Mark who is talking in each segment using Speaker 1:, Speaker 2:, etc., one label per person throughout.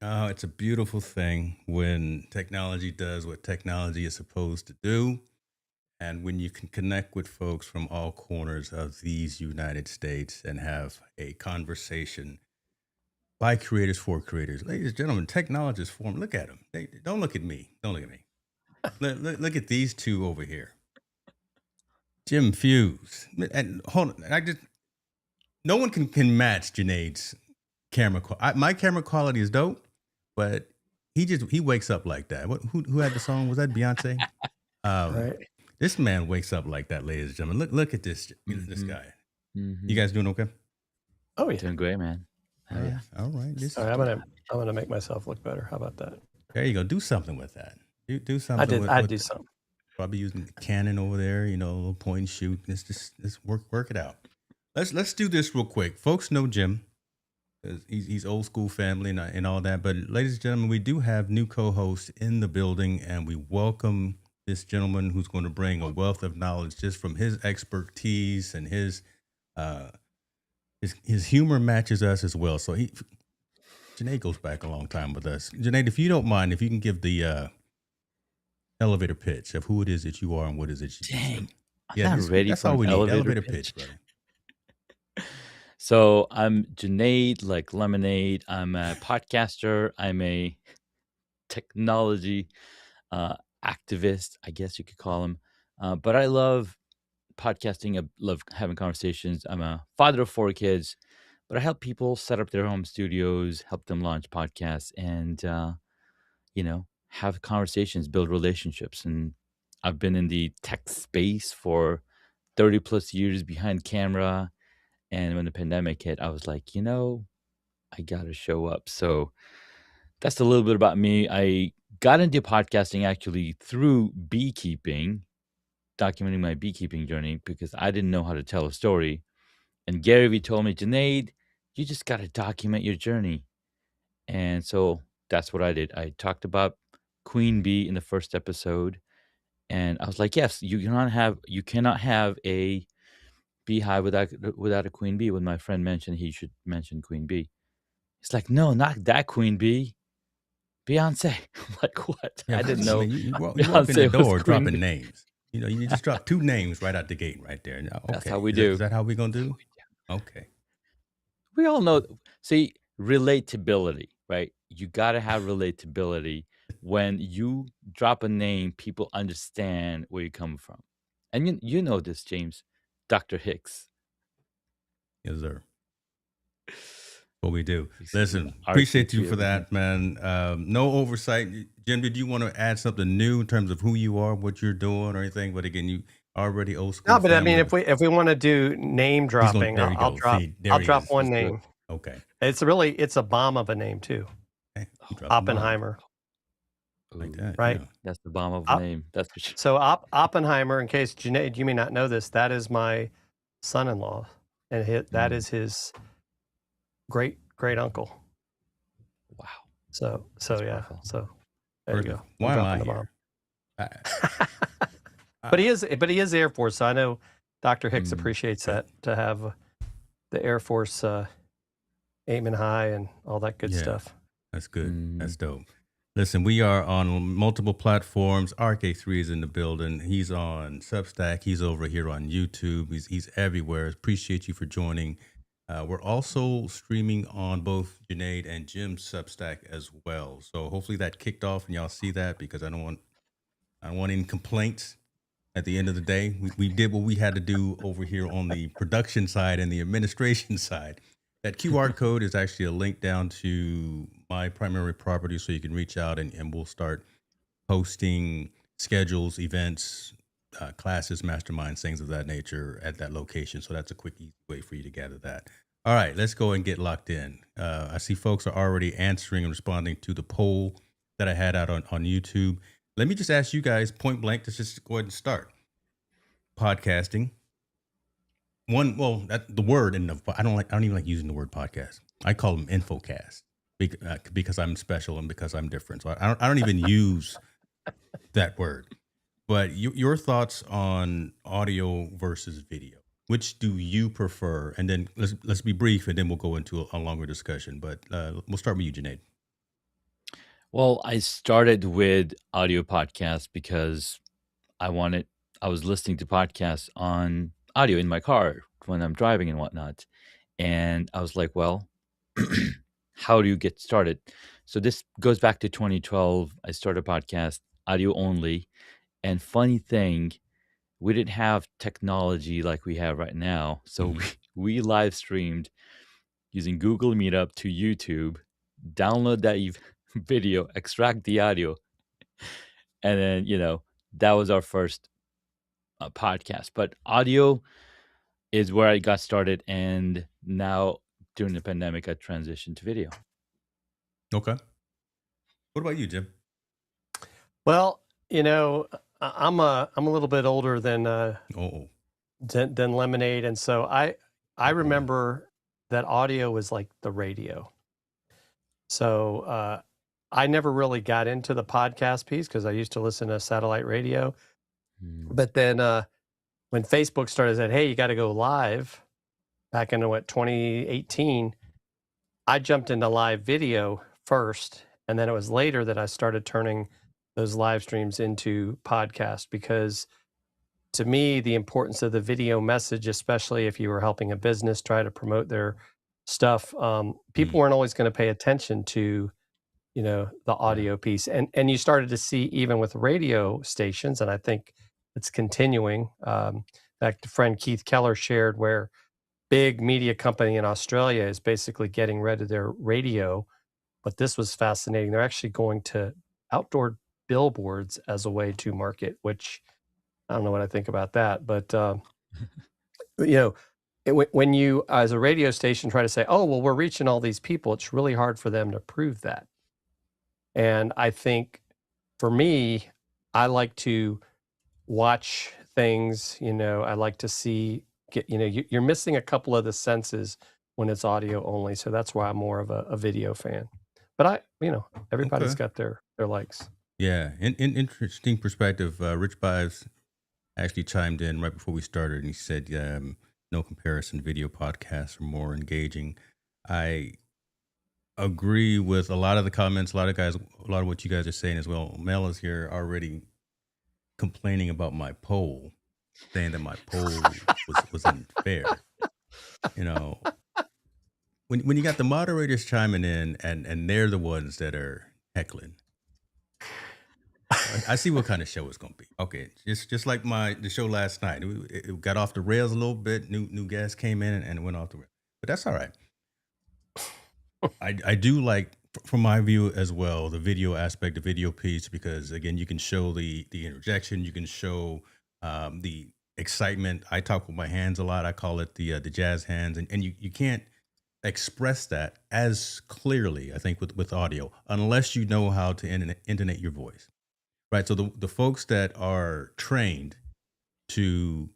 Speaker 1: Oh, it's a beautiful thing when technology does what technology is supposed to do. And when you can connect with folks from all corners of these United States and have a conversation by creators for creators. Ladies and gentlemen, technologists form. Look at them. They don't look at me. Don't look at me. Look at these two over here. Jim Fuse. And hold on. No one can match Janae's camera. My camera quality is dope, but he wakes up like that. Who had the song? Was that Beyonce? Um,
Speaker 2: Right.
Speaker 1: this man wakes up like that, ladies and gentlemen. Look at this
Speaker 3: Mm-hmm.
Speaker 1: guy. You
Speaker 3: Mm-hmm.
Speaker 1: guys doing okay?
Speaker 2: Oh yeah.
Speaker 3: Doing great, man.
Speaker 1: All
Speaker 3: Oh yeah.
Speaker 1: right, all right. This
Speaker 2: All
Speaker 1: is
Speaker 2: right,
Speaker 3: So
Speaker 2: I'm gonna make myself look better. How about that?
Speaker 1: there. You go. Do something with that. Do something
Speaker 2: I
Speaker 1: with
Speaker 2: do
Speaker 1: that.
Speaker 2: something.
Speaker 1: Probably using Canon over there. You know, a little point and shoot. Let's work it out. Let's do this real quick. Folks know Jim. 'Cause he's old school family and all that. But ladies and gentlemen, we do have new co-hosts in the building, and we welcome this gentleman who's going to bring a wealth of knowledge just from his expertise and uh, his humor matches us as well. So Janae goes back a long time with us. Janae, if you don't mind, if you can give the elevator pitch of who it is that you are and what is it you do.
Speaker 3: dang, I'm
Speaker 1: Yeah,
Speaker 3: not ready
Speaker 1: that's
Speaker 3: for
Speaker 1: all
Speaker 3: an
Speaker 1: we need.
Speaker 3: elevator
Speaker 1: Elevator
Speaker 3: pitch.
Speaker 1: pitch, brother.
Speaker 3: So I'm Junaid, like lemonade. I'm a podcaster. I'm a technology activist, I guess you could call him. But I love podcasting. I love having conversations. I'm a father of 4 kids, but I help people set up their home studios, help them launch podcasts, and have conversations, build relationships. And I've been in the tech space for 30 plus years behind camera. And when the pandemic hit, I was like, I got to show up. So that's a little bit about me. I got into podcasting actually through beekeeping, documenting my beekeeping journey because I didn't know how to tell a story. And Gary Vee told me, Janaid, you just got to document your journey. And so that's what I did. I talked about Queen Bee in the first episode. And I was like, yes, you cannot have a beehive without a queen bee. When my friend mentioned he should mention Queen Bee, he's like, no, not that Queen Bee, Beyonce. I'm like, what?
Speaker 1: Yeah,
Speaker 3: I didn't
Speaker 1: I
Speaker 3: know
Speaker 1: mean, you walk in the
Speaker 3: Beyonce was
Speaker 1: door
Speaker 3: Queen
Speaker 1: dropping
Speaker 3: Bee.
Speaker 1: names. You just drop two names right out the gate right there. Now,
Speaker 3: That's
Speaker 1: okay,
Speaker 3: how we
Speaker 1: is
Speaker 3: do.
Speaker 1: that how we gonna
Speaker 3: That's how
Speaker 1: do?
Speaker 3: we do.
Speaker 1: Okay,
Speaker 3: We all know. See, relatability, right? You got to have relatability. When you drop a name, people understand where you come from. And you know this, James, Dr. Hicks.
Speaker 1: yes, sir. What we do.
Speaker 3: He's
Speaker 1: Listen, appreciate you
Speaker 3: RK3
Speaker 1: for
Speaker 3: everything.
Speaker 1: that, man. No oversight. Jim, did you want to add something new in terms of who you are, what you're doing, or anything? But again, you already old school
Speaker 2: No, but I mean,
Speaker 1: family.
Speaker 2: if we want to do name
Speaker 1: He's going.
Speaker 2: dropping,
Speaker 1: There you go. See, there
Speaker 2: I'll
Speaker 1: he
Speaker 2: drop
Speaker 1: is.
Speaker 2: one
Speaker 3: Let's do it.
Speaker 2: name.
Speaker 1: Okay.
Speaker 2: It's a bomb of a name too.
Speaker 1: Okay. You
Speaker 3: Oh,
Speaker 1: dropped the bomb
Speaker 2: Oppenheimer,
Speaker 1: like
Speaker 3: ooh,
Speaker 1: that.
Speaker 2: right?
Speaker 1: Yeah.
Speaker 3: that's the bomb of a
Speaker 2: Op-
Speaker 3: name. That's for sure.
Speaker 2: so Oppenheimer, in case Junaid, you may not know this, that is my son-in-law, and that
Speaker 3: Mm,
Speaker 2: is his great uncle.
Speaker 3: wow,
Speaker 2: So
Speaker 3: that's
Speaker 2: yeah,
Speaker 3: powerful.
Speaker 2: so there
Speaker 1: First,
Speaker 2: you go. I'm
Speaker 1: why am
Speaker 2: dropping
Speaker 1: I
Speaker 2: the
Speaker 1: here?
Speaker 2: bomb.
Speaker 1: I,
Speaker 2: But he is Air Force, so I know Dr. Hicks
Speaker 3: Mm,
Speaker 2: appreciates
Speaker 1: okay.
Speaker 2: that, to have the Air Force aiming high and all that good
Speaker 1: Yeah,
Speaker 2: stuff.
Speaker 1: that's good. That's
Speaker 3: mm,
Speaker 1: dope. Listen, we are on multiple platforms. RK3 is in the building. He's on Substack. He's over here on YouTube. He's everywhere. Appreciate you for joining. We're also streaming on both Junaid and Jim's Substack as well. So hopefully that kicked off and y'all see that, because I don't want any complaints. At the end of the day, we did what we had to do over here on the production side and the administration side. That QR code is actually a link down to my primary property, so you can reach out and we'll start posting schedules, events, classes, masterminds, things of that nature at that location. So that's a quick, easy way for you to gather that. All right, let's go and get locked in. I see folks are already answering and responding to the poll that I had out on YouTube. Let me just ask you guys point blank. Let's just go ahead and start podcasting. The word, and I don't even like using the word podcast. I call them infocast because I'm special and because I'm different. So I don't even use that word. But your thoughts on audio versus video? Which do you prefer? And then let's be brief, and then we'll go into a longer discussion. But we'll start with you, Junaid.
Speaker 3: Well, I started with audio podcasts because I wanted I was listening to podcasts on audio in my car when I'm driving and whatnot. And I was like, well, how do you get started? So this goes back to 2012. I started a podcast, audio only. And funny thing, we didn't have technology like we have right now. So
Speaker 1: Hmm.
Speaker 3: we live streamed using Google Meetup to YouTube, download that video, extract the audio, and then, that was our first podcast. But audio is where I got started. And now during the pandemic, I transitioned to video.
Speaker 1: Okay. What about you, Jim?
Speaker 2: Well, I'm a little bit older
Speaker 1: Oh,
Speaker 2: than Lemonade, and so I
Speaker 1: oh boy.
Speaker 2: remember that audio was like the radio. So I never really got into the podcast piece because I used to listen to satellite radio.
Speaker 3: Mm.
Speaker 2: But then when Facebook started said, "Hey, you got to go live," back in 2018, I jumped into live video first, and then it was later that I started turning those live streams into podcast because to me, the importance of the video message, especially if you were helping a business try to promote their stuff, people
Speaker 1: Mm,
Speaker 2: weren't always going to pay attention to the
Speaker 3: Yeah.
Speaker 2: audio piece, and you started to see even with radio stations, and I think it's continuing. In fact, a friend Keith Keller shared where big media company in Australia is basically getting rid of their radio, but this was fascinating. They're actually going to outdoor billboards as a way to market, which I don't know what I think about that, but you know, when you as a radio station try to say, "Oh, well, we're reaching all these people," it's really hard for them to prove that. And I think for me, I like to watch things, I like to see you're missing a couple of the senses when it's audio only. So that's why I'm more of a video fan. But everybody's
Speaker 1: okay.
Speaker 2: got their likes.
Speaker 1: Yeah. In interesting perspective, Rich Bives actually chimed in right before we started, and he said, "No comparison. Video podcasts are more engaging." I agree with a lot of the comments. A lot of guys, a lot of what you guys are saying as well. Mel is here already complaining about my poll, saying that my poll was unfair. You know, when you got the moderators chiming in and they're the ones that are heckling. I see what kind of show it's gonna be. Okay, just like the show last night. It got off the rails a little bit. New guests came in and it went off the rails, but that's all right. I do like, from my view as well, the video aspect, the video piece, because again, you can show the interjection, you can show the excitement. I talk with my hands a lot. I call it the jazz hands, and you can't express that as clearly, I think, with audio, unless you know how to intonate your voice, right? So the folks that are trained to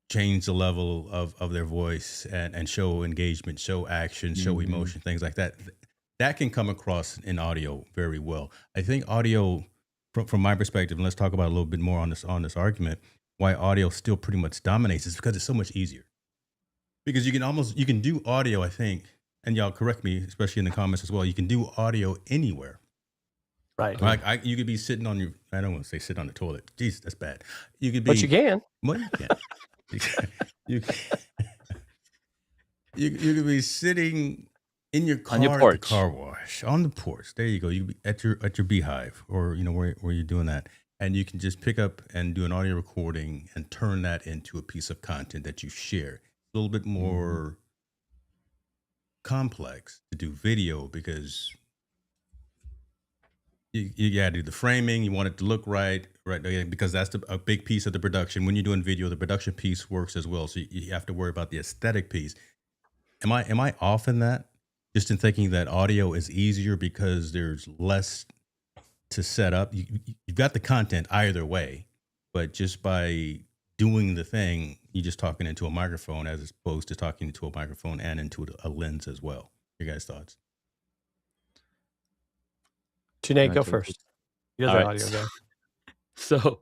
Speaker 1: change the level of their voice and show engagement, show action, show
Speaker 3: Mhm.
Speaker 1: emotion, things like that. That can come across in audio very well. I think audio, from my perspective, and let's talk about a little bit more on this argument, why audio still pretty much dominates is because it's so much easier. Because you can do audio, I think, and y'all correct me, especially in the comments as well. You can do audio anywhere.
Speaker 2: Right.
Speaker 3: Oh, yeah.
Speaker 1: Like you could be sitting on your, I don't want to say sit on the toilet. Jeez, that's bad. You could
Speaker 2: But you
Speaker 1: be,
Speaker 2: can.
Speaker 1: well, you can. You, you could be sitting in your
Speaker 3: On your
Speaker 1: car at the
Speaker 3: porch.
Speaker 1: car wash, on the porch. There you go. You could be at your beehive, or where you're doing that, and you can just pick up and do an audio recording and turn that into a piece of content that you share. A little bit
Speaker 3: Mhm.
Speaker 1: more complex to do video because you got to do the framing. You want it to look right, right? Because that's a big piece of the production. When you're doing video, the production piece works as well. So you have to worry about the aesthetic piece. Am I off in that? Just in thinking that audio is easier because there's less to set up. You've got the content either way, but just by doing the thing, you're just talking into a microphone as opposed to talking into a microphone and into a lens as well. Your guys' thoughts?
Speaker 2: Janae,
Speaker 3: You want
Speaker 2: go
Speaker 3: to take it?
Speaker 2: first. You're
Speaker 3: All
Speaker 2: the
Speaker 3: right.
Speaker 2: audio guy.
Speaker 3: So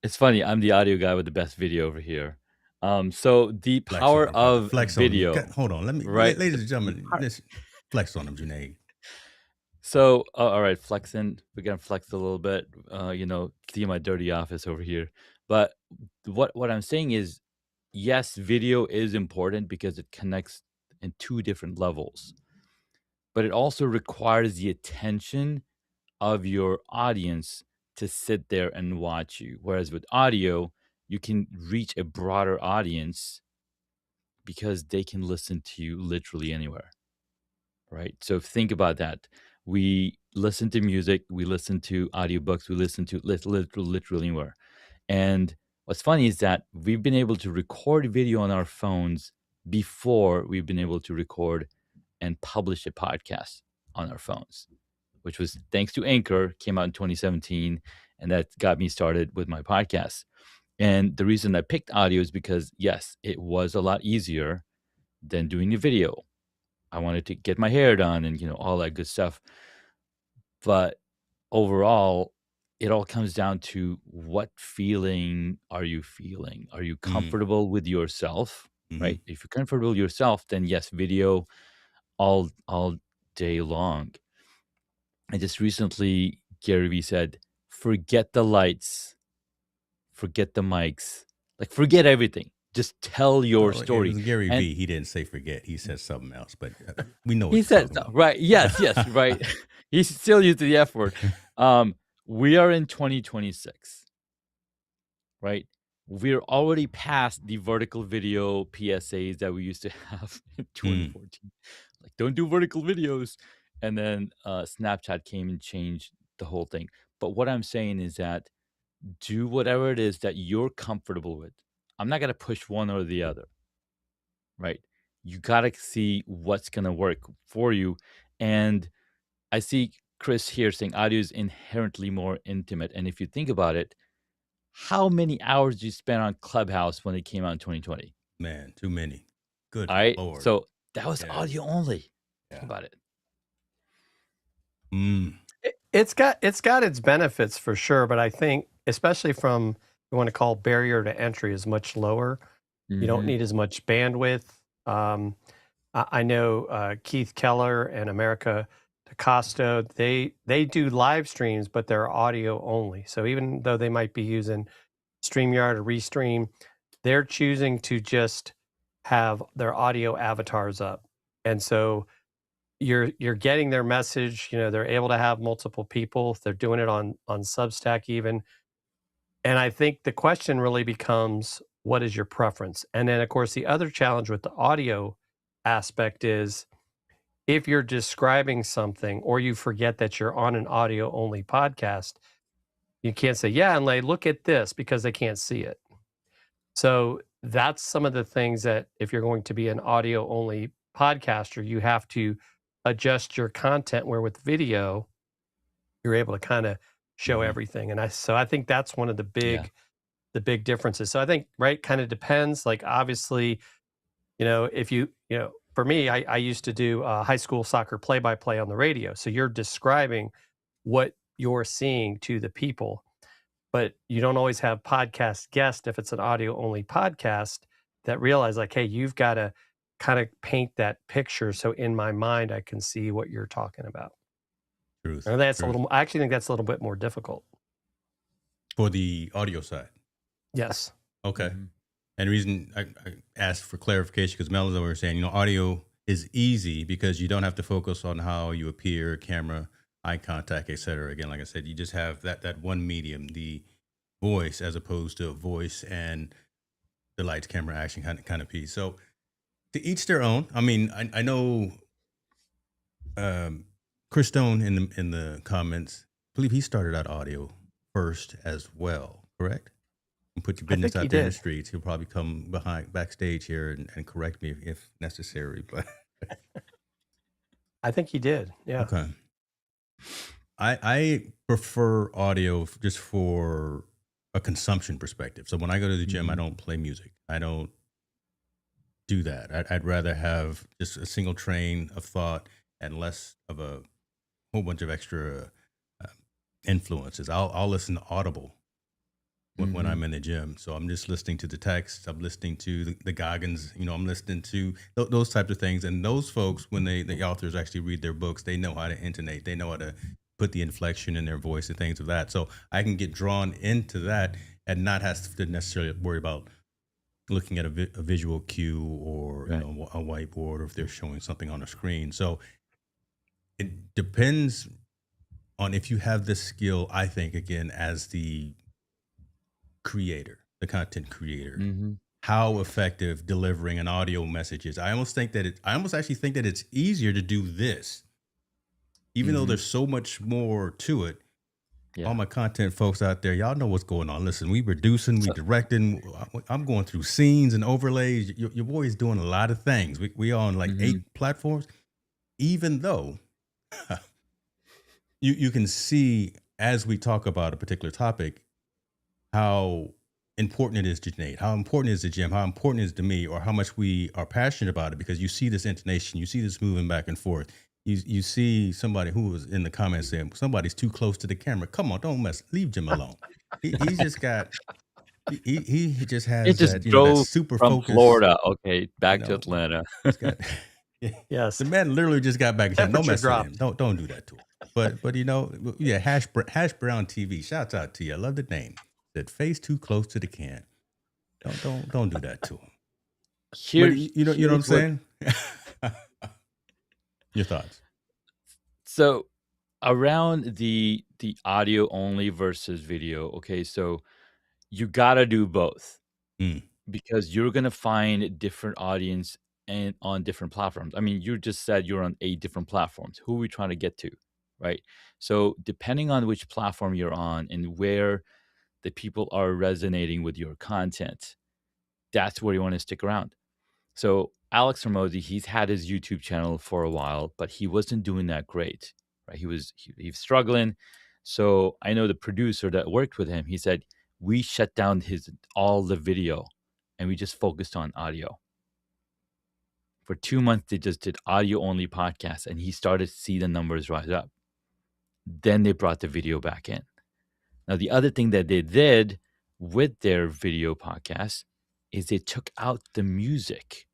Speaker 3: it's funny. I'm the audio guy with the best video over here. So the
Speaker 1: Flex on
Speaker 3: power
Speaker 1: him, brother.
Speaker 3: of
Speaker 1: Flex on him.
Speaker 3: video,
Speaker 1: Hold on. Let me,
Speaker 3: right?
Speaker 1: ladies and
Speaker 3: The
Speaker 1: gentlemen,
Speaker 3: power,
Speaker 1: let's flex on him, Janae.
Speaker 3: So, all right, flexing. We're gonna flex a little bit. See my dirty office over here. But what I'm saying is, yes, video is important because it connects in two different levels, but it also requires the attention of your audience to sit there and watch you. Whereas with audio, you can reach a broader audience because they can listen to you literally anywhere, right? So think about that. We listen to music, we listen to audiobooks, we listen to literally anywhere. And what's funny is that we've been able to record video on our phones before we've been able to record and publish a podcast on our phones, which was thanks to Anchor, came out in 2017, and that got me started with my podcast. And the reason I picked audio is because, yes, it was a lot easier than doing a video. I wanted to get my hair done and, all that good stuff. But overall, it all comes down to what feeling are you feeling? Are you
Speaker 1: Mm,
Speaker 3: comfortable with yourself,
Speaker 1: hmm.
Speaker 3: right? If you're comfortable with yourself, then yes, video all day long. I just recently, Gary Vee said, forget the lights, forget the mics, like forget everything. Just tell your
Speaker 1: Well, it
Speaker 3: story.
Speaker 1: was Gary
Speaker 3: And
Speaker 1: V. He didn't say forget. He said something else, but we know what
Speaker 3: he
Speaker 1: he's
Speaker 3: said,
Speaker 1: talking
Speaker 3: so,
Speaker 1: about.
Speaker 3: right? Yes, right. He still used the F word. Um, we are in 2026, right? We're already past the vertical video PSAs that we used to have in
Speaker 1: Mm,
Speaker 3: 2014. Like, don't do vertical videos. And then Snapchat came and changed the whole thing. But what I'm saying is that do whatever it is that you're comfortable with. I'm not going to push one or the other, right? You got to see what's going to work for you. And I see Chris here saying audio is inherently more intimate. And if you think about it, how many hours did you spend on Clubhouse when it came out in 2020?
Speaker 1: man, too many. Good
Speaker 3: All right.
Speaker 1: Lord.
Speaker 3: So that was
Speaker 1: Yeah.
Speaker 3: audio only. Think
Speaker 1: Yeah.
Speaker 3: about it.
Speaker 1: Mm,
Speaker 2: It's got its benefits for sure, but I think especially from you want to call barrier to entry is much lower. You don't
Speaker 3: Mm-hmm.
Speaker 2: need as much bandwidth. Um, I know Keith Keller and America DeCosto, they do live streams, but they're audio only. So even though they might be using StreamYard or Restream, they're choosing to just have their audio avatars up. And so you're getting their message, they're able to have multiple people. They're doing it on Substack even. And I think the question really becomes what is your preference? And then of course the other challenge with the audio aspect is if you're describing something or you forget that you're on an audio only podcast, you can't say, yeah, and like, look at this because they can't see it. So that's some of the things that if you're going to be an audio only podcaster, you have to adjust your content where with video, you're able to kind of show
Speaker 1: hmm.
Speaker 2: everything. And I think that's one of
Speaker 3: Yeah.
Speaker 2: the big differences. So I think, right, kind of depends. Like obviously, if for me, I used to do high school soccer play by play on the radio. So you're describing what you're seeing to the people, but you don't always have podcast guests if it's an audio only podcast that realize, like, hey, you've got to kind of paint that picture. So in my mind, I can see what you're talking about.
Speaker 1: Truth.
Speaker 2: And that's
Speaker 1: Truth.
Speaker 2: I actually think that's a little bit more difficult.
Speaker 1: For the audio side.
Speaker 2: Yes.
Speaker 1: Okay.
Speaker 3: Mm-hmm.
Speaker 1: And the reason I asked for clarification because Mel is over saying, audio is easy because you don't have to focus on how you appear, camera, eye contact, etc. Again, like I said, you just have that one medium, the voice, as opposed to a voice and the lights, camera, action kind of piece. So to each their own. I mean, I know Chris Stone in the comments, I believe he started out audio first as well, correct? And put your
Speaker 2: I
Speaker 1: business
Speaker 2: think he
Speaker 1: out there in the
Speaker 2: did.
Speaker 1: streets. He'll probably come backstage here and correct me if necessary. But
Speaker 2: I think he did. Yeah.
Speaker 1: okay, I prefer audio just for a consumption perspective. So when I go to the gym, I
Speaker 3: Mm-hmm.
Speaker 1: don't play music. I don't do that. I'd rather have just a single train of thought and less of a whole bunch of extra uh, influences. I'll listen to Audible when I'm in the gym. So I'm just listening to the text. I'm listening to the Goggins. I'm listening to those types of things. And those folks, when the authors actually read their books, they know how to intonate. They know how to put the inflection in their voice and things of that. So I can get drawn into that and not have to necessarily worry about looking at a visual cue or
Speaker 3: Right.
Speaker 1: a whiteboard, or if they're showing something on a screen. So it depends on if you have this skill. I think, again, as the creator, the content creator,
Speaker 3: Mm-hmm.
Speaker 1: how effective delivering an audio message is. I almost actually think that it's easier to do this, even though
Speaker 3: Mm-hmm.
Speaker 1: there's so much more to it.
Speaker 3: Yeah.
Speaker 1: All my content folks out there, y'all know what's going on. Listen, we producing, we
Speaker 3: So,
Speaker 1: directing. I'm going through scenes and overlays. Your boy's doing a lot of things. We on like
Speaker 3: mm-hmm.
Speaker 1: 8 platforms, even though you can see as we talk about a particular topic how important it is to Nate, how important it is to Jim, how important it is to me, or how much we are passionate about it, because you see this intonation, you see this moving back and forth. You see somebody who was in the comments saying somebody's too close to the camera. Come on, don't leave Jim alone. He's just got he just
Speaker 3: it
Speaker 1: has
Speaker 3: just
Speaker 1: that
Speaker 3: drove
Speaker 1: super
Speaker 3: from
Speaker 1: focus.
Speaker 3: Florida, okay,
Speaker 1: You
Speaker 3: back to
Speaker 1: know,
Speaker 3: Atlanta.
Speaker 1: he's got
Speaker 2: Yes.
Speaker 1: the man literally just got back in town. Don't
Speaker 2: Temperature
Speaker 1: mess with him.
Speaker 2: dropped.
Speaker 1: Don't do that to him. But yeah, Hash Brown TV. Shouts out to you. I love the name. Said face too close to the can. Don't do that to him.
Speaker 3: Here,
Speaker 1: But you know what I'm
Speaker 3: here's what.
Speaker 1: saying? Your thoughts?
Speaker 3: So around the audio only versus video, okay, so you gotta do both
Speaker 1: Mm.
Speaker 3: because you're gonna find different audience and on different platforms. I mean, you just said you're on 8 different platforms. Who are we trying to get to, right? So depending on which platform you're on and where the people are resonating with your content, that's where you want to stick around. So Alex Ramosi, he's had his YouTube channel for a while, but he wasn't doing that great, right? He was struggling. So I know the producer that worked with him. He said we shut down all the video, and we just focused on audio. For 2 months, they just did audio only podcasts, and he started to see the numbers rise up. Then they brought the video back in. Now, the other thing that they did with their video podcast is they took out the music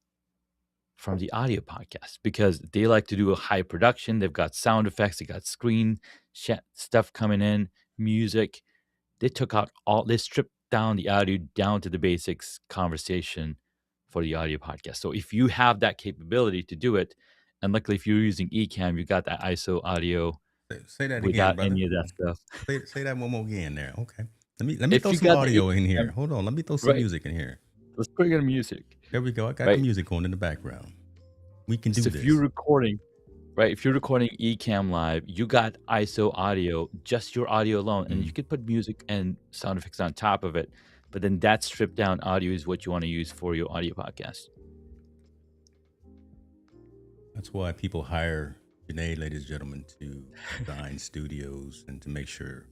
Speaker 3: from the audio podcast because they like to do a high production. They've got sound effects, they got screen stuff coming in, music. They stripped down the audio down to the basics conversation for the audio podcast. So if you have that capability to do it, and luckily if you're using Ecamm, you got that ISO audio
Speaker 1: Say that again,
Speaker 3: without
Speaker 1: brother.
Speaker 3: any of that stuff.
Speaker 1: Say that one more again there. Okay. Let me
Speaker 3: If
Speaker 1: throw
Speaker 3: you
Speaker 1: some
Speaker 3: got the
Speaker 1: audio in
Speaker 3: Ecamm,
Speaker 1: here. Hold on. Let me throw some
Speaker 3: right?
Speaker 1: music in here.
Speaker 3: Let's bring in music,
Speaker 1: There we go. I got the
Speaker 3: right?
Speaker 1: music on in the background. We can do
Speaker 3: So
Speaker 1: this.
Speaker 3: if you're recording Ecamm Live, you got ISO audio, just your audio alone, and you could put music and sound effects on top of it. But then that stripped down audio is what you want to use for your audio podcast.
Speaker 1: That's why people hire Janae, ladies and gentlemen, to design studios and to make sure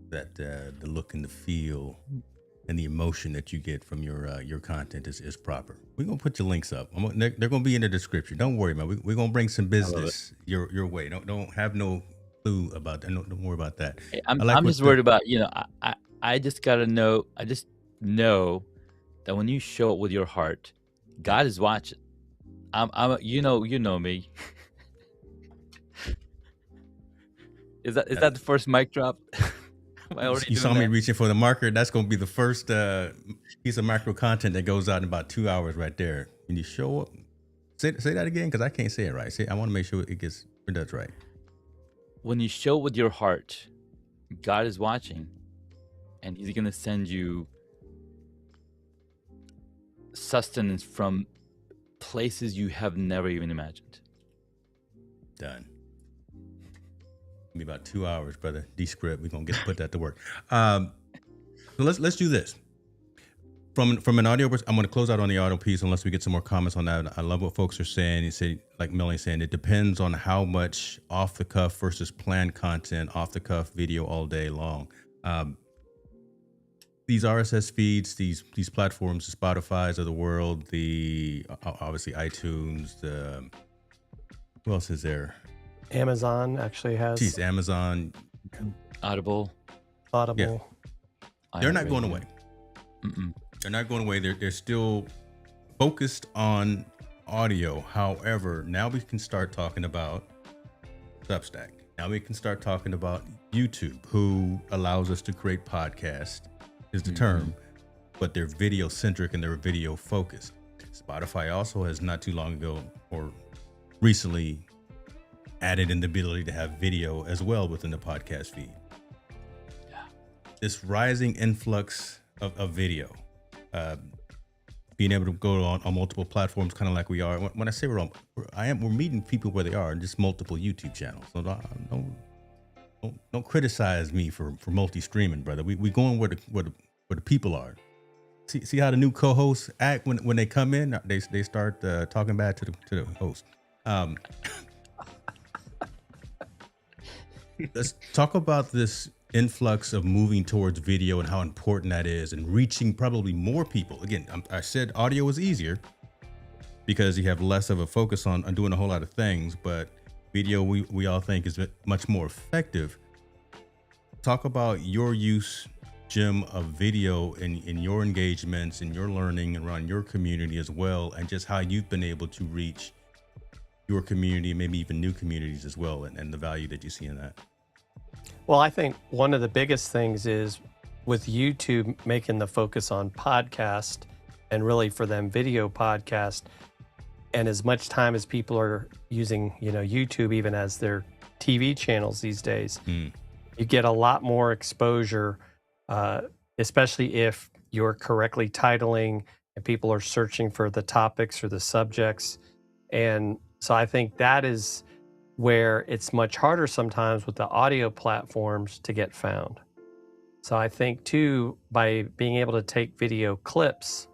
Speaker 1: that the look and the feel and the emotion that you get from your content is proper. We're gonna put your links up. They're gonna be in the description. Don't worry, man. We're gonna bring some business your way. Don't have no clue about that. Don't worry about that.
Speaker 3: Hey,
Speaker 1: I like
Speaker 3: I'm
Speaker 1: what
Speaker 3: just worried about, I just gotta know. I just know that when you show it with your heart, God is watching. You know me. Is that the first mic drop? Am I already
Speaker 1: You
Speaker 3: doing
Speaker 1: saw me
Speaker 3: that?
Speaker 1: reaching for the marker. That's gonna be the first piece of macro content that goes out in about 2 hours right there. When you show up, say that again because I can't say it right. I want to make sure it does right.
Speaker 3: When you show it with your heart, God is watching, and He's gonna send you sustenance from places you have never even imagined.
Speaker 1: Done. Be about 2 hours, brother. Descript. We're gonna put that to work. So let's do this. From an audio, I'm gonna close out on the audio piece unless we get some more comments on that. I love what folks are saying. You say, like Melanie saying, it depends on how much off the cuff versus planned content, off the cuff video all day long. These RSS feeds, these platforms, the Spotify's of the world, the obviously iTunes, who else is there?
Speaker 2: Amazon actually has
Speaker 1: Amazon,
Speaker 3: Audible.
Speaker 2: Audible.
Speaker 1: They're not going
Speaker 3: iHeartRadio.
Speaker 1: away.
Speaker 3: Mm-mm.
Speaker 1: They're not going away. They're still focused on audio. However, now we can start talking about Substack. Now we can start talking about YouTube, who allows us to create podcasts, is the term, but they're video centric and they're video focused. Spotify also has not too long ago or recently added in the ability to have video as well within the podcast feed. This rising influx of video, being able to go on multiple platforms, kind of like we are. When I say we're meeting people where they are, just multiple YouTube channels. So don't criticize me for multi-streaming, brother. We going where the people are. See how the new co-hosts act when they come in. They start talking bad to the host. Let's talk about this influx of moving towards video and how important that is and reaching probably more people. Again, I said audio is easier because you have less of a focus on doing a whole lot of things, but video we all think is much more effective. Talk about your use, Jim, of video in your engagements and your learning around your community as well, and just how you've been able to reach your community, maybe even new communities as well, and the value that you see in that.
Speaker 2: Well, I think one of the biggest things is with YouTube making the focus on podcast and really for them video podcast, and as much time as people are using, YouTube even as their TV channels these days, you get a lot more exposure, especially if you're correctly titling and people are searching for the topics or the subjects. And so I think that is where it's much harder sometimes with the audio platforms to get found. So I think too, by being able to take video clips,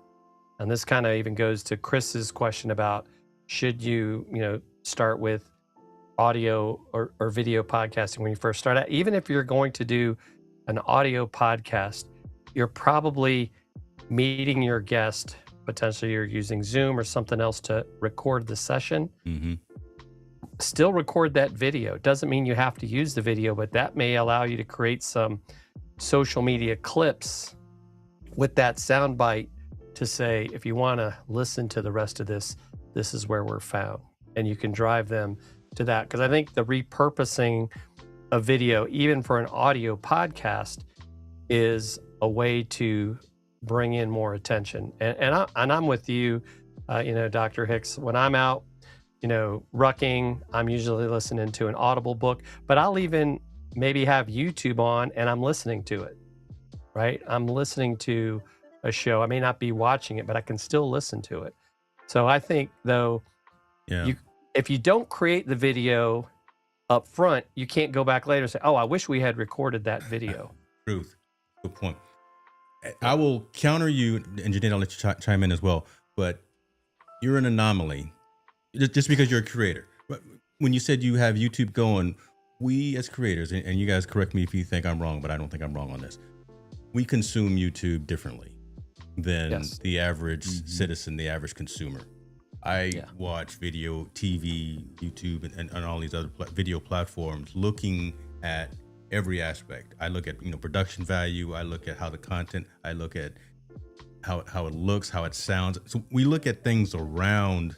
Speaker 2: and this kind of even goes to Chris's question about should you, start with audio or video podcasting when you first start out. Even if you're going to do an audio podcast, you're probably meeting your guest. Potentially you're using Zoom or something else to record the session. Still record that video. Doesn't mean you have to use the video, but that may allow you to create some social media clips with that soundbite to say, if you want to listen to the rest of this, this is where we're found. And you can drive them to that. Because I think the repurposing of video, even for an audio podcast, is a way to bring in more attention. And I'm with you, Dr. Hicks. When I'm out, rucking, I'm usually listening to an Audible book, but I'll even maybe have YouTube on and I'm listening to it, right? I'm listening to a show. I may not be watching it, but I can still listen to it. So I think though, if you don't create the video up front, you can't go back later and say, oh, I wish we had recorded that video.
Speaker 1: Truth. Good point. I will counter you, and Janine, I'll let you chime in as well, but you're an anomaly. Just because you're a creator. But when you said you have YouTube going, we as creators, and you guys correct me if you think I'm wrong, but I don't think I'm wrong on this. We consume YouTube differently than the average citizen, the average consumer. I watch video, TV, YouTube, and all these other video platforms looking at every aspect. I look at production value. I look at how the content, I look at how it looks, how it sounds. So we look at things around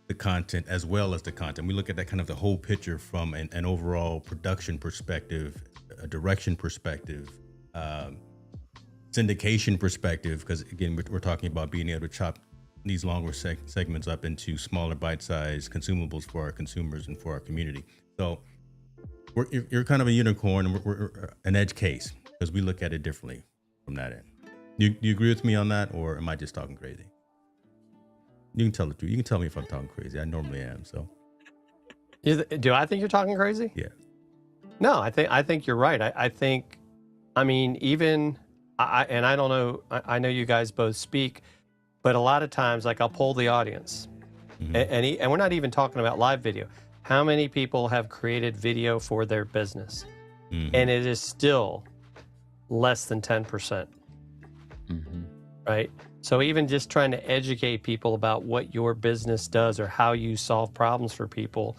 Speaker 1: the content as well as the content. We look at that kind of the whole picture from an overall production perspective, a direction perspective, syndication perspective, because again, we're talking about being able to chop these longer segments up into smaller bite-sized consumables for our consumers and for our community. So you're kind of a unicorn, and we're an edge case because we look at it differently from that end. Do you agree with me on that, or am I just talking crazy? You can tell the truth. You can tell me if I'm talking crazy. I normally am. So,
Speaker 2: do I think you're talking crazy?
Speaker 1: Yeah.
Speaker 2: No, I think you're right. I think, even I don't know. I know you guys both speak, but a lot of times, like I'll poll the audience, and we're not even talking about live video. How many people have created video for their business? And it is still less than 10%. Right? So even just trying to educate people about what your business does or how you solve problems for people,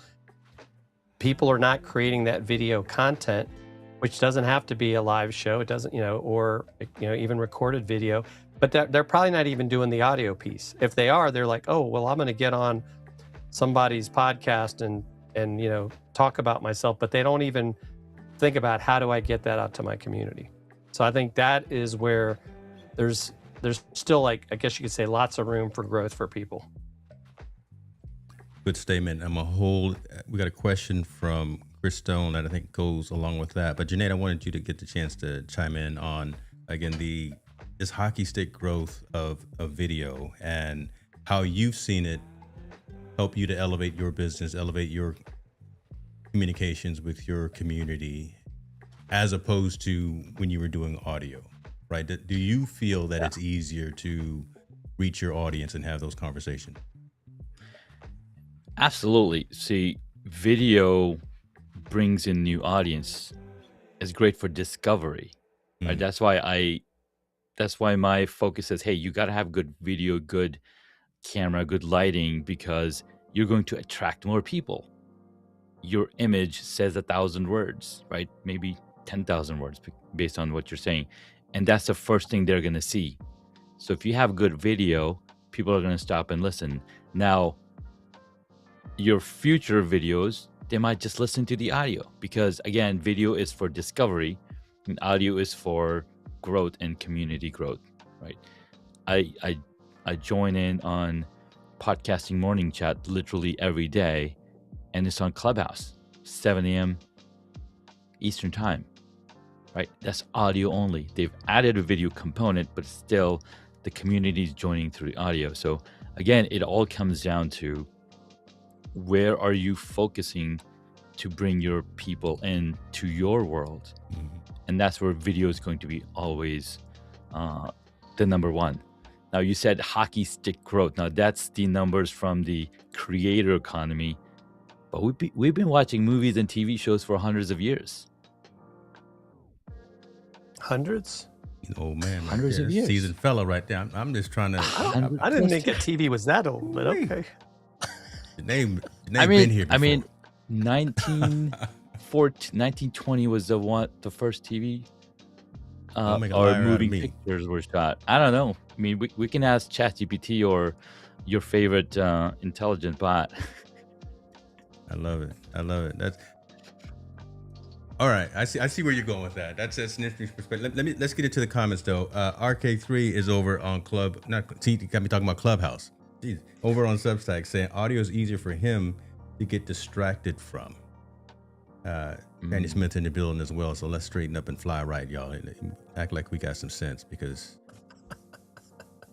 Speaker 2: people are not creating that video content which doesn't have to be a live show. It doesn't, or, even recorded video, but they're probably not even doing the audio piece. If they are, they're like, oh, well, I'm going to get on somebody's podcast and talk about myself, but they don't even think about how do I get that out to my community. So I think that is where there's still, like, I guess you could say, lots of room for growth for people.
Speaker 1: Good statement. We got a question from Chris Stone that I think goes along with that. But Junaid, I wanted you to get the chance to chime in on, again, this hockey stick growth of video and how you've seen it help you to elevate your business, elevate your communications with your community, as opposed to when you were doing audio, right? Do you feel that it's easier to reach your audience and have those conversations?
Speaker 3: Absolutely. See, video brings in new audience. It's great for discovery. Right? That's why my focus is, hey, you got to have good video, good camera, good lighting, because you're going to attract more people. Your image says 1,000 words, right? Maybe 10,000 words based on what you're saying. And that's the first thing they're going to see. So if you have good video, people are going to stop and listen. Now, your future videos, they might just listen to the audio, because again, video is for discovery and audio is for growth and community growth, right? I join in on podcasting morning chat literally every day, and it's on Clubhouse, 7 a.m. Eastern time, right? That's audio only. They've added a video component, but still the community is joining through the audio. So again, it all comes down to, where are you focusing to bring your people in to your world? Mm-hmm. And that's where video is going to be always the number one. Now, you said hockey stick growth. Now, that's the numbers from the creator economy. But we've been watching movies and TV shows for hundreds of years.
Speaker 2: Hundreds?
Speaker 1: Oh, man.
Speaker 3: Hundreds of years.
Speaker 1: Seasoned fellow right there. I'm just trying to...
Speaker 2: I didn't think that TV was that old, but okay.
Speaker 1: The name been here before.
Speaker 3: 1920 was the first TV or moving pictures were shot. I don't know. I mean, we can ask ChatGPT or your favorite intelligent bot.
Speaker 1: I love it. That's all right. I see where you're going with that. That's an interesting perspective. Let's get into the comments though. RK3 is over on you got me talking about Clubhouse. Jeez. Over on Substack, saying audio is easier for him to get distracted from. Danny Smith in the building as well, so let's straighten up and fly right, y'all. Act like we got some sense, because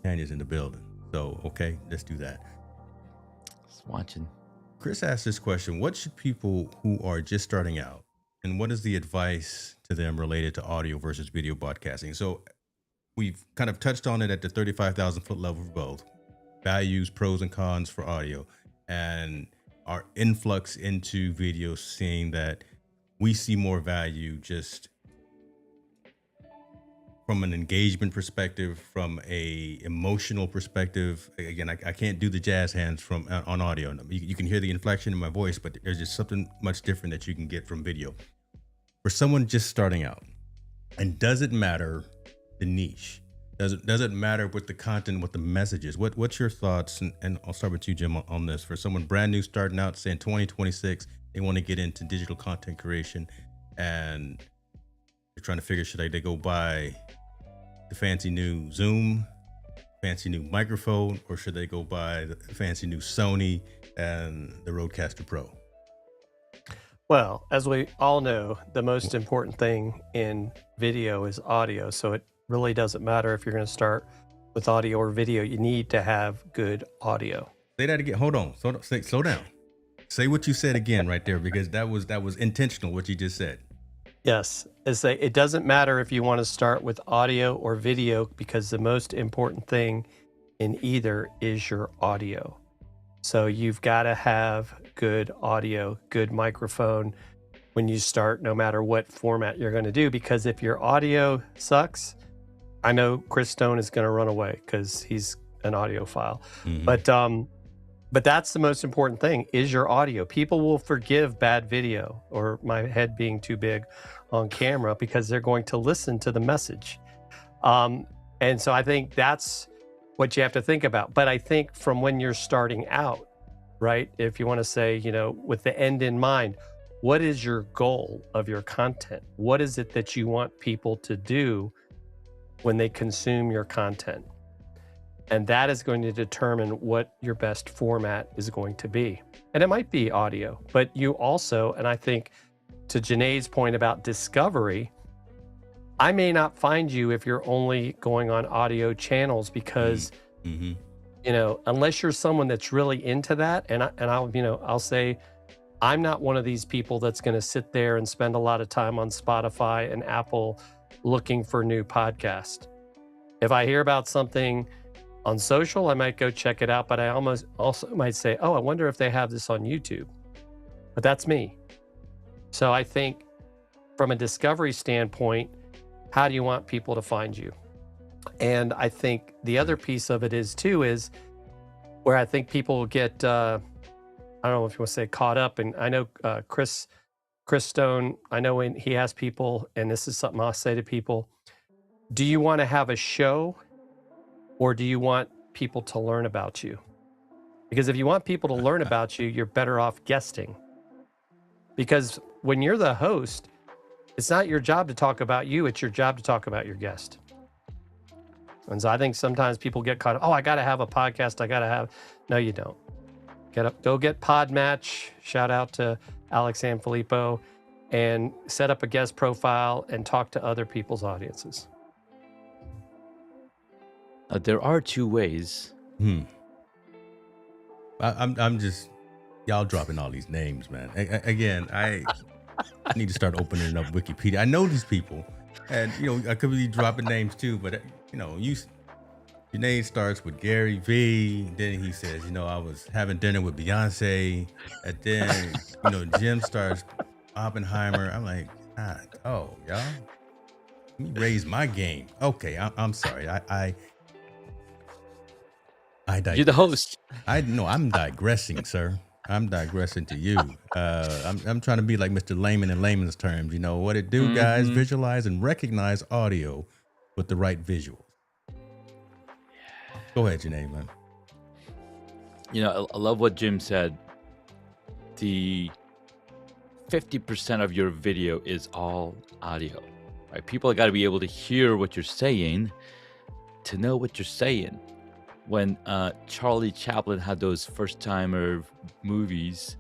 Speaker 1: Tanya's in the building. So, okay, let's do that.
Speaker 3: Just watching.
Speaker 1: Chris asked this question: what should people who are just starting out, and what is the advice to them related to audio versus video broadcasting? So we've kind of touched on it at the 35,000 foot level for both. Values, pros and cons for audio, and our influx into video, seeing that we see more value just from an engagement perspective, from a emotional perspective. Again, I can't do the jazz hands on audio. You can hear the inflection in my voice, but there's just something much different that you can get from video. For someone just starting out, and does it matter the niche? Does it matter with the content, what the message is? What's your thoughts? And I'll start with you, Jim, on this. For someone brand new starting out, saying 2026, they want to get into digital content creation, and they're trying to figure, should they go buy the fancy new Zoom, fancy new microphone, or should they go buy the fancy new Sony and the Rodecaster Pro?
Speaker 2: Well, as we all know, the most important thing in video is audio. So it really doesn't matter if you're going to start with audio or video. You need to have good audio.
Speaker 1: Say that again. Hold on. Slow down. Say what you said again right there, because that was intentional, what you just said.
Speaker 2: Yes. It doesn't matter if you want to start with audio or video, because the most important thing in either is your audio. So you've got to have good audio, good microphone when you start, no matter what format you're going to do, because if your audio sucks, I know Chris Stone is going to run away because he's an audiophile. Mm-hmm. But But that's the most important thing, is your audio. People will forgive bad video or my head being too big on camera because they're going to listen to the message. And so I think that's what you have to think about. But I think from when you're starting out, right? If you want to say, with the end in mind, what is your goal of your content? What is it that you want people to do when they consume your content? And that is going to determine what your best format is going to be. And it might be audio, but you also, and I think to Janae's point about discovery, I may not find you if you're only going on audio channels because, unless you're someone that's really into that, and I'll say, I'm not one of these people that's going to sit there and spend a lot of time on Spotify and Apple looking for new podcasts. If I hear about something on social, I might go check it out, but I almost also might say, oh, I wonder if they have this on YouTube. But that's me. So I think from a discovery standpoint, how do you want people to find you? And I think the other piece of it is where I think people get, I don't know if you want to say caught up. And I know Chris Stone, I know when he has people, and this is something I'll say to people, do you want to have a show or do you want people to learn about you? Because if you want people to learn about you, you're better off guesting. Because when you're the host, it's not your job to talk about you, it's your job to talk about your guest. And so I think sometimes people get caught up, oh, I got to have a podcast, no, you don't. Go get Podmatch, shout out to Alex Sanfilippo, and set up a guest profile and talk to other people's audiences.
Speaker 3: There are two ways.
Speaker 1: I'm just, y'all dropping all these names, man. Again, I need to start opening up Wikipedia. I know these people, and I could be dropping names too, but your name starts with Gary V. Then he says, I was having dinner with Beyonce, and then Jim starts Oppenheimer. I'm like, y'all, let me raise my game. Okay, I'm sorry. I digress.
Speaker 3: You're the host.
Speaker 1: I'm digressing, sir. I'm digressing to you. I'm trying to be like Mr. Layman in layman's terms. You know what it do, guys? Visualize and recognize audio with the right visuals. Go ahead, Janae, man.
Speaker 3: I love what Jim said. The 50% of your video is all audio, right? People got to be able to hear what you're saying to know what you're saying. When Charlie Chaplin had those first-timer movies,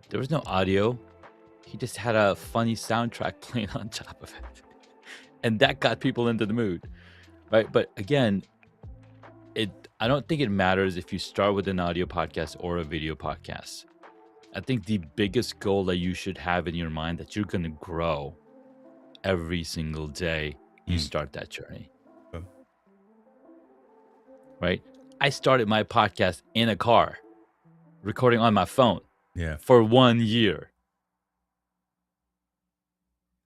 Speaker 3: there was no audio. He just had a funny soundtrack playing on top of it. And that got people into the mood, right? But again, I don't think it matters if you start with an audio podcast or a video podcast. I think the biggest goal that you should have in your mind that you're going to grow every single day you start that journey. Right? I started my podcast in a car, recording on my phone for 1 year.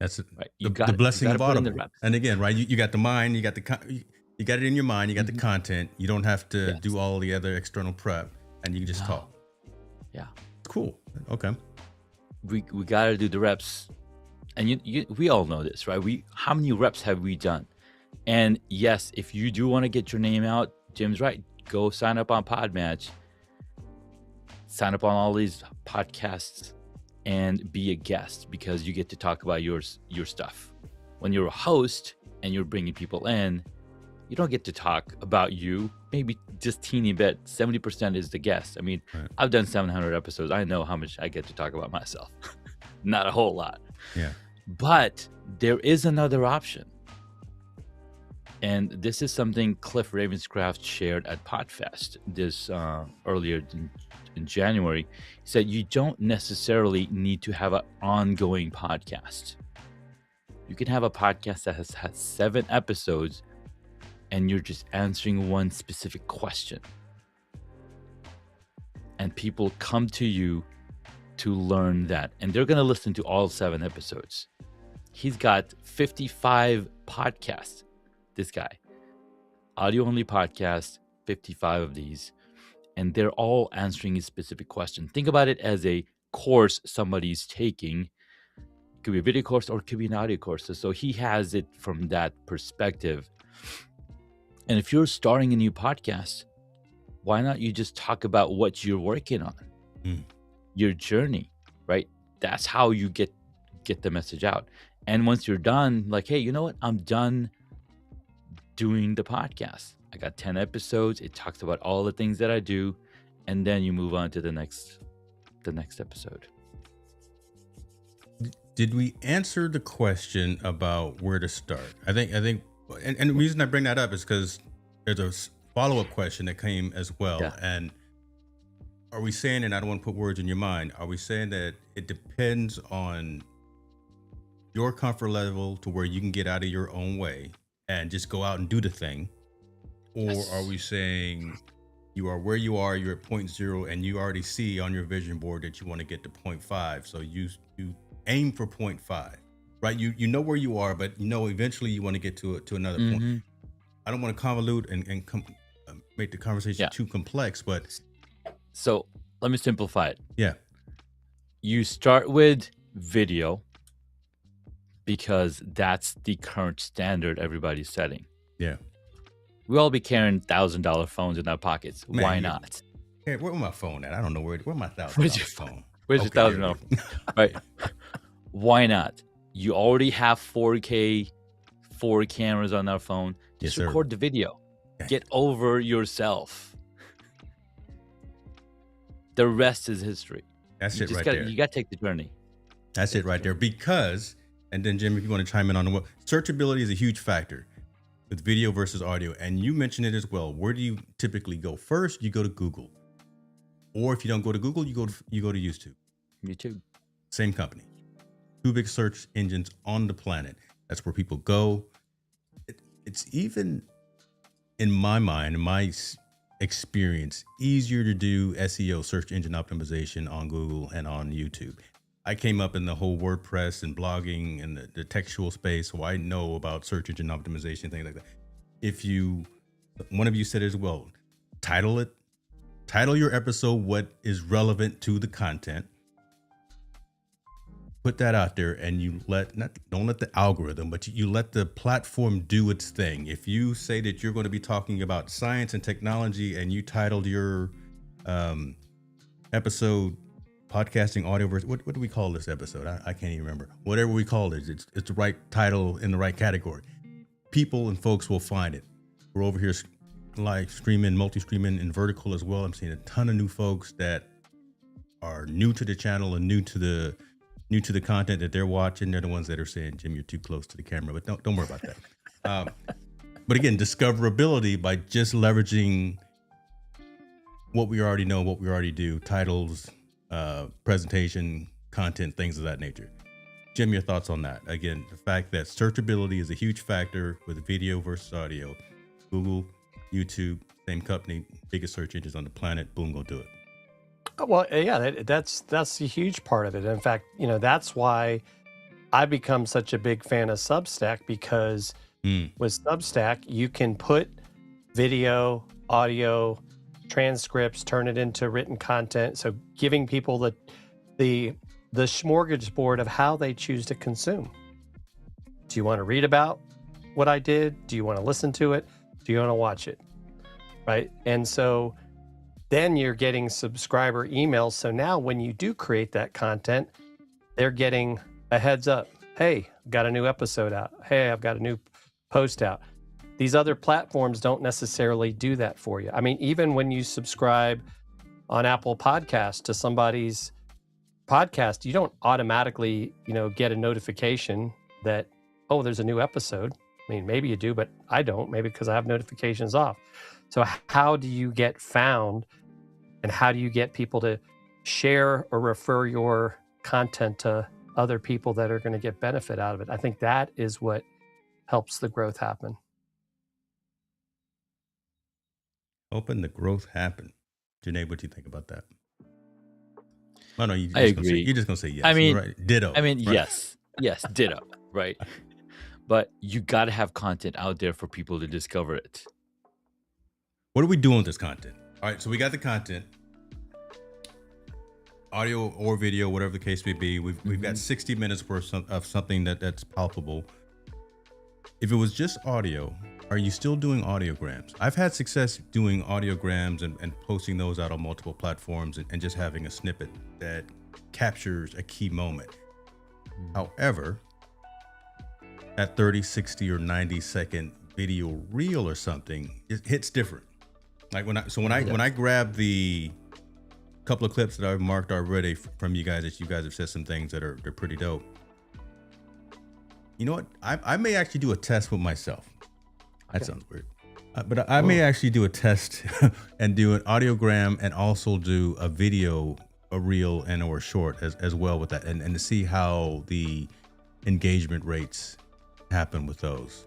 Speaker 1: That's right. The blessing of Audible. And again, right, you got the mind, you got you got it in your mind, you got the content. You don't have to do all the other external prep, and you can just talk.
Speaker 3: Yeah.
Speaker 1: Cool. Okay.
Speaker 3: We got to do the reps. And we all know this, right? How many reps have we done? And yes, if you do want to get your name out, Jim's right. Go sign up on Podmatch. Sign up on all these podcasts and be a guest, because you get to talk about your stuff. When you're a host and you're bringing people in, you don't get to talk about you. Maybe just teeny bit. 70% is the guest. I mean, I've done 700 episodes. I know how much I get to talk about myself. Not a whole lot. Yeah. But there is another option. And this is something Cliff Ravenscraft shared at Podfest this earlier in January. He said you don't necessarily need to have an ongoing podcast. You can have a podcast that has had 7 episodes and you're just answering one specific question. And people come to you to learn that. And they're going to listen to all 7 episodes. He's got 55 podcasts. This guy, audio only podcast, 55 of these. and they're all answering a specific question. Think about it as a course somebody's taking. It could be a video course or it could be an audio course. So he has it from that perspective. And if you're starting a new podcast, why not you just talk about what you're working on, your journey, right? That's how you get the message out. And once you're done, like, hey, you know what? I'm done doing the podcast. I got 10 episodes. It talks about all the things that I do. And then you move on to the next episode.
Speaker 1: Did we answer the question about where to start? I think, and the reason I bring that up is because there's a follow-up question that came as well.
Speaker 3: Yeah.
Speaker 1: And are we saying, and I don't want to put words in your mind, are we saying that it depends on your comfort level to where you can get out of your own way and just go out and do the thing? Or are we saying you are where you are, you're at 0.0, and you already see on your vision board that you want to get to 0.5, so you aim for 0.5, right? You know where you are, but you know eventually you want to get to another point. I don't want to convolute and make the conversation too complex, but
Speaker 3: so let me simplify it.
Speaker 1: Yeah,
Speaker 3: you start with video because that's the current standard everybody's setting.
Speaker 1: Yeah,
Speaker 3: we all be carrying $1,000 phones in our pockets.
Speaker 1: Man,
Speaker 3: why not?
Speaker 1: Hey, where my phone at? I don't know where my $1,000 phone.
Speaker 3: Where's your $1,000? Right? Why not? You already have 4K, 4 cameras on our phone. Just record the video. Get over yourself. The rest is history.
Speaker 1: That's it right there.
Speaker 3: You got to take the journey.
Speaker 1: That's it right there. Because, and then Jim, if you want to chime in on searchability is a huge factor with video versus audio. And you mentioned it as well. Where do you typically go first? You go to Google. Or if you don't go to Google, you go to YouTube.
Speaker 3: YouTube.
Speaker 1: Same company. Two big search engines on the planet. That's where people go. It's even, in my mind, in my experience, easier to do SEO, search engine optimization, on Google and on YouTube. I came up in the whole WordPress and blogging and the textual space, so I know about search engine optimization, things like that. One of you said it as well, title your episode what is relevant to the content. Put that out there, and you don't let the algorithm, but you let the platform do its thing. If you say that you're going to be talking about science and technology, and you titled your episode "Podcasting Audio," what do we call this episode? I can't even remember. Whatever we call it, it's the right title in the right category. People and folks will find it. We're over here live streaming, multi-streaming, and vertical as well. I'm seeing a ton of new folks that are new to the channel and new to the content that they're watching. They're the ones that are saying, Jim, you're too close to the camera, but don't worry about that. But again, discoverability by just leveraging what we already know, what we already do, titles, presentation, content, things of that nature. Jim, your thoughts on that? Again, the fact that searchability is a huge factor with video versus audio. Google, YouTube, same company, biggest search engines on the planet. Boom, go do it.
Speaker 2: Well, yeah, that's a huge part of it. In fact, that's why I become such a big fan of Substack, because with Substack, you can put video, audio, transcripts, turn it into written content. So giving people the smorgasbord of how they choose to consume. Do you want to read about what I did? Do you want to listen to it? Do you want to watch it? Right. And so then you're getting subscriber emails. So now when you do create that content, they're getting a heads up. Hey, I've got a new episode out. Hey, I've got a new post out. These other platforms don't necessarily do that for you. I mean, even when you subscribe on Apple Podcasts to somebody's podcast, you don't automatically, get a notification that, oh, there's a new episode. I mean, maybe you do, but I don't, maybe because I have notifications off. So how do you get found, and how do you get people to share or refer your content to other people that are going to get benefit out of it? I think that is what helps the growth happen.
Speaker 1: Helping the growth happen. Janae, what do you think about that? Oh, no,
Speaker 3: I agree.
Speaker 1: You're just going to say yes.
Speaker 3: I mean,
Speaker 1: right? Ditto.
Speaker 3: I mean,
Speaker 1: right?
Speaker 3: yes, ditto, right? But you got to have content out there for people to discover it.
Speaker 1: What are we doing with this content? All right, so we got the content, audio or video, whatever the case may be. We've got 60 minutes worth of something that's palpable. If it was just audio, are you still doing audiograms? I've had success doing audiograms and posting those out on multiple platforms and just having a snippet that captures a key moment. However, that 30, 60, or 90-second video reel or something, it hits different. Like when I grab the couple of clips that I've marked already from you guys, that you guys have said some things that they're pretty dope. You know what? I may actually do a test with myself. That sounds weird. But I may actually do a test and do an audiogram and also do a video, a reel and or short as well with that, and to see how the engagement rates happen with those.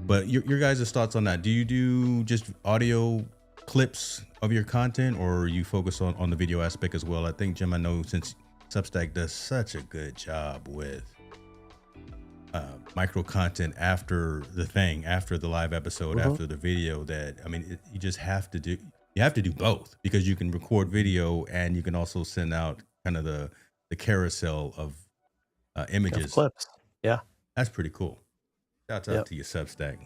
Speaker 1: But your guys' thoughts on that? Do you do just audio clips of your content, or you focus on the video aspect as well? I think, Jim, I know since Substack does such a good job with micro content after the live episode, after the video, that I mean, you just have to do both, because you can record video and you can also send out kind of the carousel of images,
Speaker 2: Of clips. Yeah.
Speaker 1: That's pretty cool. Shouts out to your Substack.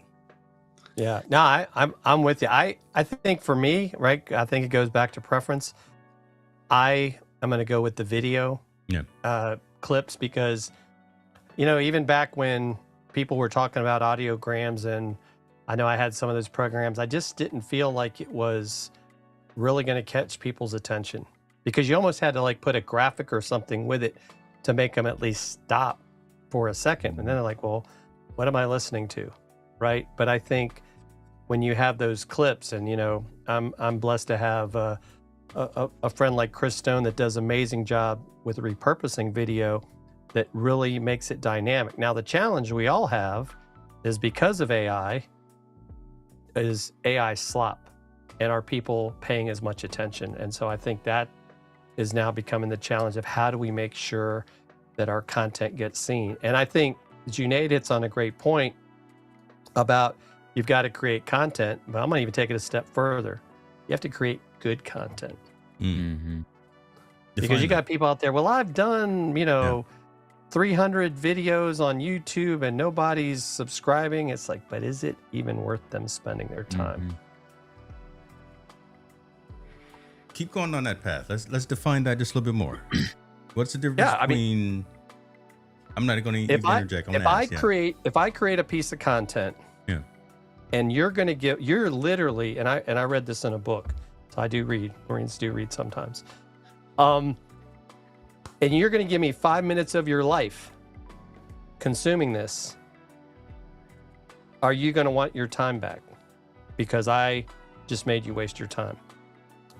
Speaker 2: Yeah. No, I'm with you. I think for me, right, I think it goes back to preference. I'm going to go with the video clips, because even back when people were talking about audiograms, and I know I had some of those programs, I just didn't feel like it was really going to catch people's attention, because you almost had to like put a graphic or something with it to make them at least stop for a second. And then they're like, well, what am I listening to? Right. But I think when you have those clips, and, I'm blessed to have a friend like Chris Stone that does an amazing job with repurposing video that really makes it dynamic. Now, the challenge we all have is, because of AI, is AI slop, and are people paying as much attention? And so I think that is now becoming the challenge of how do we make sure that our content gets seen. And I think Junaid hits on a great point about you've got to create content, but I'm going to even take it a step further. You have to create good content. Because you got people out there, well, I've done, 300 videos on YouTube and nobody's subscribing. It's like, but is it even worth them spending their time?
Speaker 1: Keep going on that path. Let's define that just a little bit more. What's the difference between? I'm not going to interject.
Speaker 2: If I create a piece of content, and you're literally, and I read this in a book, so I do read. Marines do read sometimes. And you're going to give me 5 minutes of your life consuming this. Are you going to want your time back? Because I just made you waste your time.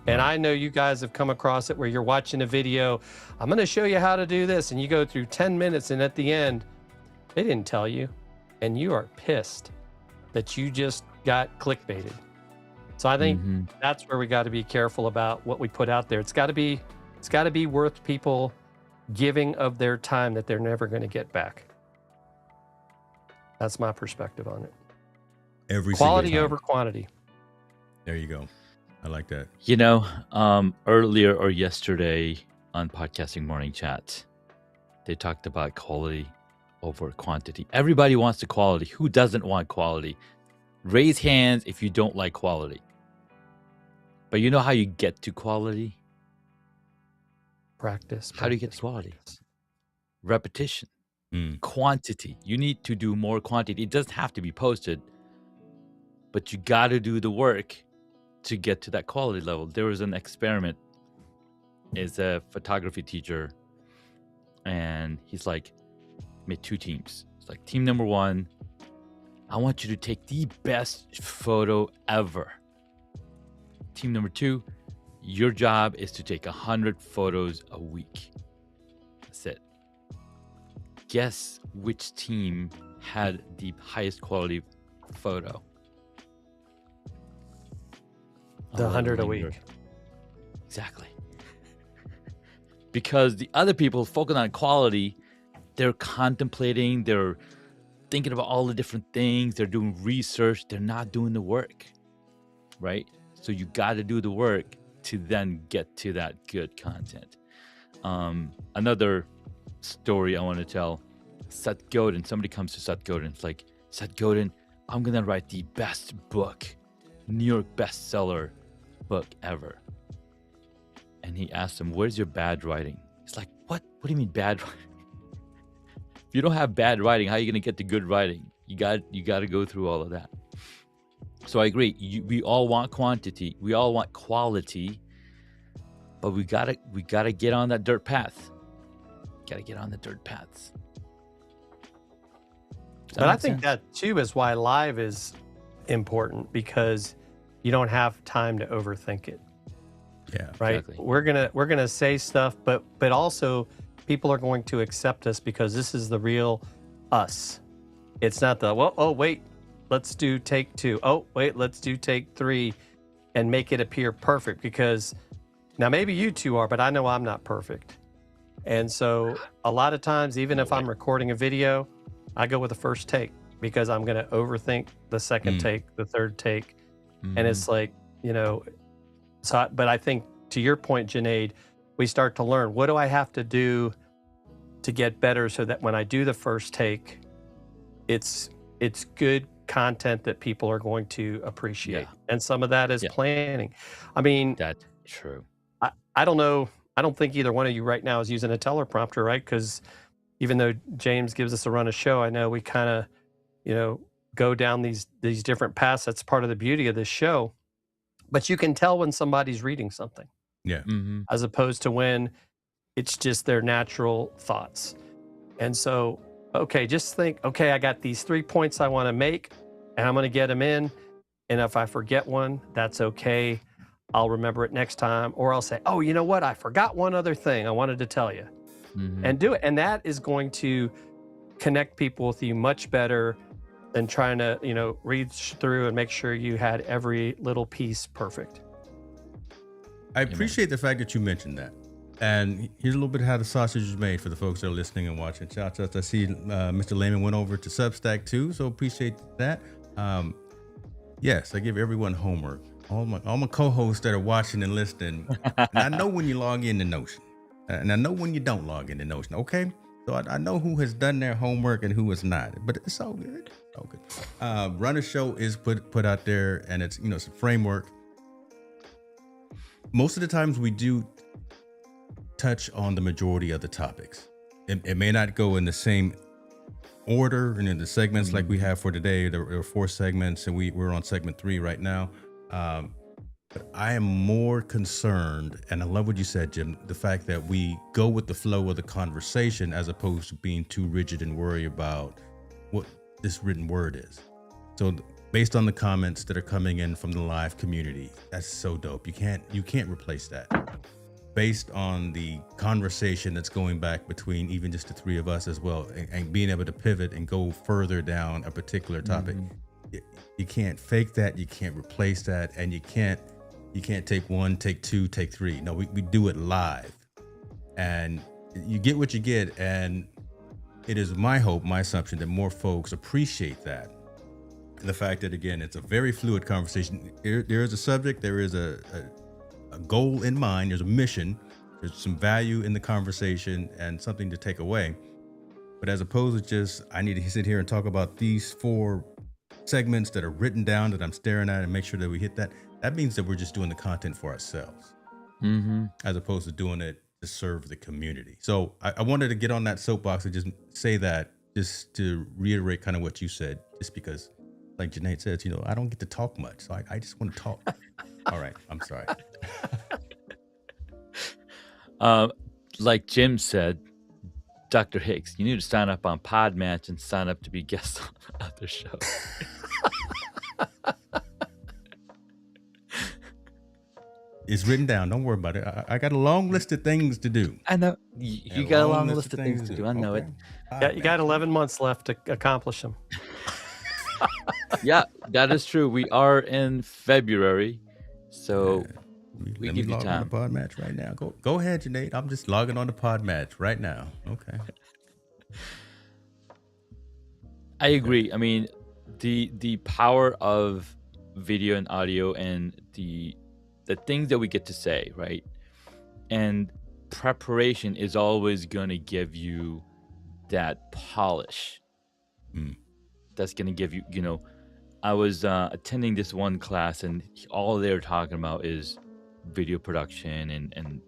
Speaker 2: And I know you guys have come across it where you're watching a video. I'm going to show you how to do this. And you go through 10 minutes, and at the end, they didn't tell you. And you are pissed that you just got clickbaited. So I think that's where we got to be careful about what we put out there. It's got to be worth people giving of their time that they're never going to get back. That's my perspective on it. Quality over quantity.
Speaker 1: There you go. I like that.
Speaker 3: Earlier or yesterday on Podcasting Morning Chat, they talked about quality over quantity. Everybody wants the quality. Who doesn't want quality? Raise hands if you don't like quality. But you know how you get to quality?
Speaker 2: Practice.
Speaker 3: How do you get to quality? Repetition. Quantity. You need to do more quantity. It doesn't have to be posted, but you got to do the work to get to that quality level. There was an experiment. Is a photography teacher, and he's like, made two teams. It's like, team number one, I want you to take the best photo ever. Team number two, your job is to take 100 photos a week. That's it. Guess which team had the highest quality photo?
Speaker 2: The 100 a week.
Speaker 3: Exactly. Because the other people focus on quality, they're contemplating, they're thinking about all the different things, they're doing research, they're not doing the work, right? So you got to do the work to then get to that good content. Another story I want to tell, Seth Godin. Somebody comes to Seth Godin. It's like, Seth Godin, I'm going to write the best book, New York bestseller book ever. And he asks him, where's your bad writing? He's like, what? What do you mean bad writing? If you don't have bad writing, how are you going to get to good writing? You got to go through all of that. So I agree. We all want quantity. We all want quality. But we gotta get on that dirt path. Gotta get on the dirt paths.
Speaker 2: But I think that too is why live is important, because you don't have time to overthink it.
Speaker 1: Yeah.
Speaker 2: Right.
Speaker 3: Exactly.
Speaker 2: We're gonna say stuff, but also people are going to accept us because this is the real us. It's not the wait, let's do take 2. Oh wait, let's do take 3, and make it appear perfect, because now maybe you two are, but I know I'm not perfect. And so a lot of times, even if I'm recording a video, I go with the first take, because I'm going to overthink the second take, the third take. And it's like, but I think to your point, Junaid, we start to learn, what do I have to do to get better so that when I do the first take, it's good content that people are going to appreciate.
Speaker 3: Yeah.
Speaker 2: And some of that is planning. I mean,
Speaker 3: That's true.
Speaker 2: I don't know. I don't think either one of you right now is using a teleprompter, right? Because even though James gives us a run of show, I know we kind of, go down these different paths. That's part of the beauty of this show. But you can tell when somebody's reading something.
Speaker 1: Yeah.
Speaker 2: As opposed to when it's just their natural thoughts. And so, okay, just think, okay, I got these 3 points I want to make, and I'm going to get them in. And if I forget one, that's okay. I'll remember it next time. Or I'll say, oh, you know what? I forgot one other thing I wanted to tell you. And do it. And that is going to connect people with you much better than trying to, read through and make sure you had every little piece perfect.
Speaker 1: I appreciate the fact that you mentioned that. And here's a little bit of how the sausage is made for the folks that are listening and watching. Shout out, I see Mr. Lehman went over to Substack too, so appreciate that. Yes, I give everyone homework. All my co-hosts that are watching and listening, and I know when you log into Notion, and I know when you don't log into Notion, okay? So I know who has done their homework and who has not, but it's all good. It's all good. Run a Show is put out there, and it's, it's a framework. Most of the times we do touch on the majority of the topics. It may not go in the same order and in the segments like we have for today. There are 4 segments, and we're on segment 3 right now. But I am more concerned, and I love what you said, Jim, the fact that we go with the flow of the conversation as opposed to being too rigid and worry about what this written word is. So based on the comments that are coming in from the live community, that's so dope. You can't replace that. Based on the conversation that's going back between even just the 3 of us as well, and being able to pivot and go further down a particular topic. You can't fake that. You can't replace that. And you can't take 1, take 2, take 3. No, we do it live, and you get what you get. And it is my hope, my assumption that more folks appreciate that. And the fact that, again, it's a very fluid conversation. There is a subject, there is a goal in mind, there's a mission, there's some value in the conversation and something to take away. But as opposed to just, I need to sit here and talk about these 4 segments that are written down that I'm staring at and make sure that we hit that. That means that we're just doing the content for ourselves, as opposed to doing it to serve the community. So I wanted to get on that soapbox and just say that, just to reiterate kind of what you said, just because, like Junaid says, I don't get to talk much. So I just want to talk. All right. I'm sorry.
Speaker 3: Like Jim said, Dr. Hicks, you need to sign up on Podmatch and sign up to be guest on other shows.
Speaker 1: It's written down. Don't worry about it. I got a long list of things to do.
Speaker 3: I know. You got a long list of things to do. I know it.
Speaker 2: Yeah, you got 11 months left to accomplish them.
Speaker 3: Yeah, that is true. We are in February, so we
Speaker 1: Let
Speaker 3: give
Speaker 1: me
Speaker 3: you
Speaker 1: log
Speaker 3: time.
Speaker 1: on to Podmatch right now. Go ahead, Junaid. I'm just logging on to Podmatch right now. Okay.
Speaker 3: I agree. I mean, the power of video and audio and the things that we get to say, right? And preparation is always going to give you that polish.
Speaker 1: Mm.
Speaker 3: That's going to give you, I was attending this one class, and all they were talking about is video production and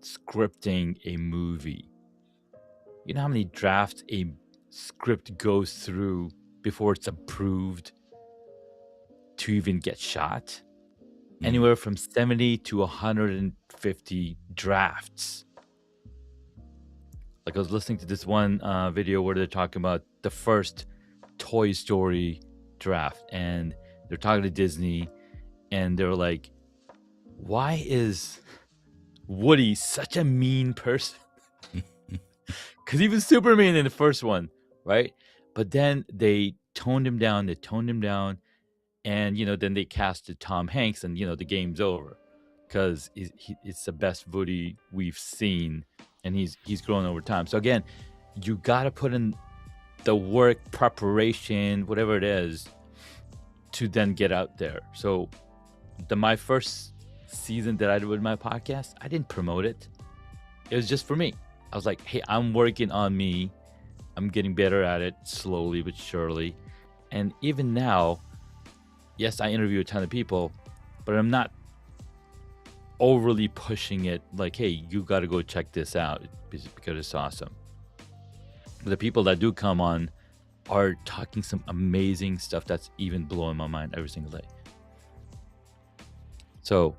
Speaker 3: scripting a movie. You know how many drafts a script goes through before it's approved to even get shot? Anywhere from 70 to 150 drafts. Like, I was listening to this one video where they're talking about the first Toy Story draft, and they're talking to Disney, and they're like, why is Woody such a mean person? Because he was super mean in the first one, right? But then they toned him down, and then they casted Tom Hanks, and the game's over, because it's the best Woody we've seen, and he's grown over time. So again, you got to put in the work, preparation, whatever it is, to then get out there. So my first season that I did with my podcast, I didn't promote it. It was just for me. I was like, hey, I'm working on me. I'm getting better at it slowly but surely. And even now, yes, I interview a ton of people, but I'm not overly pushing it like, hey, you got to go check this out because it's awesome. The people that do come on are talking some amazing stuff that's even blowing my mind every single day. So,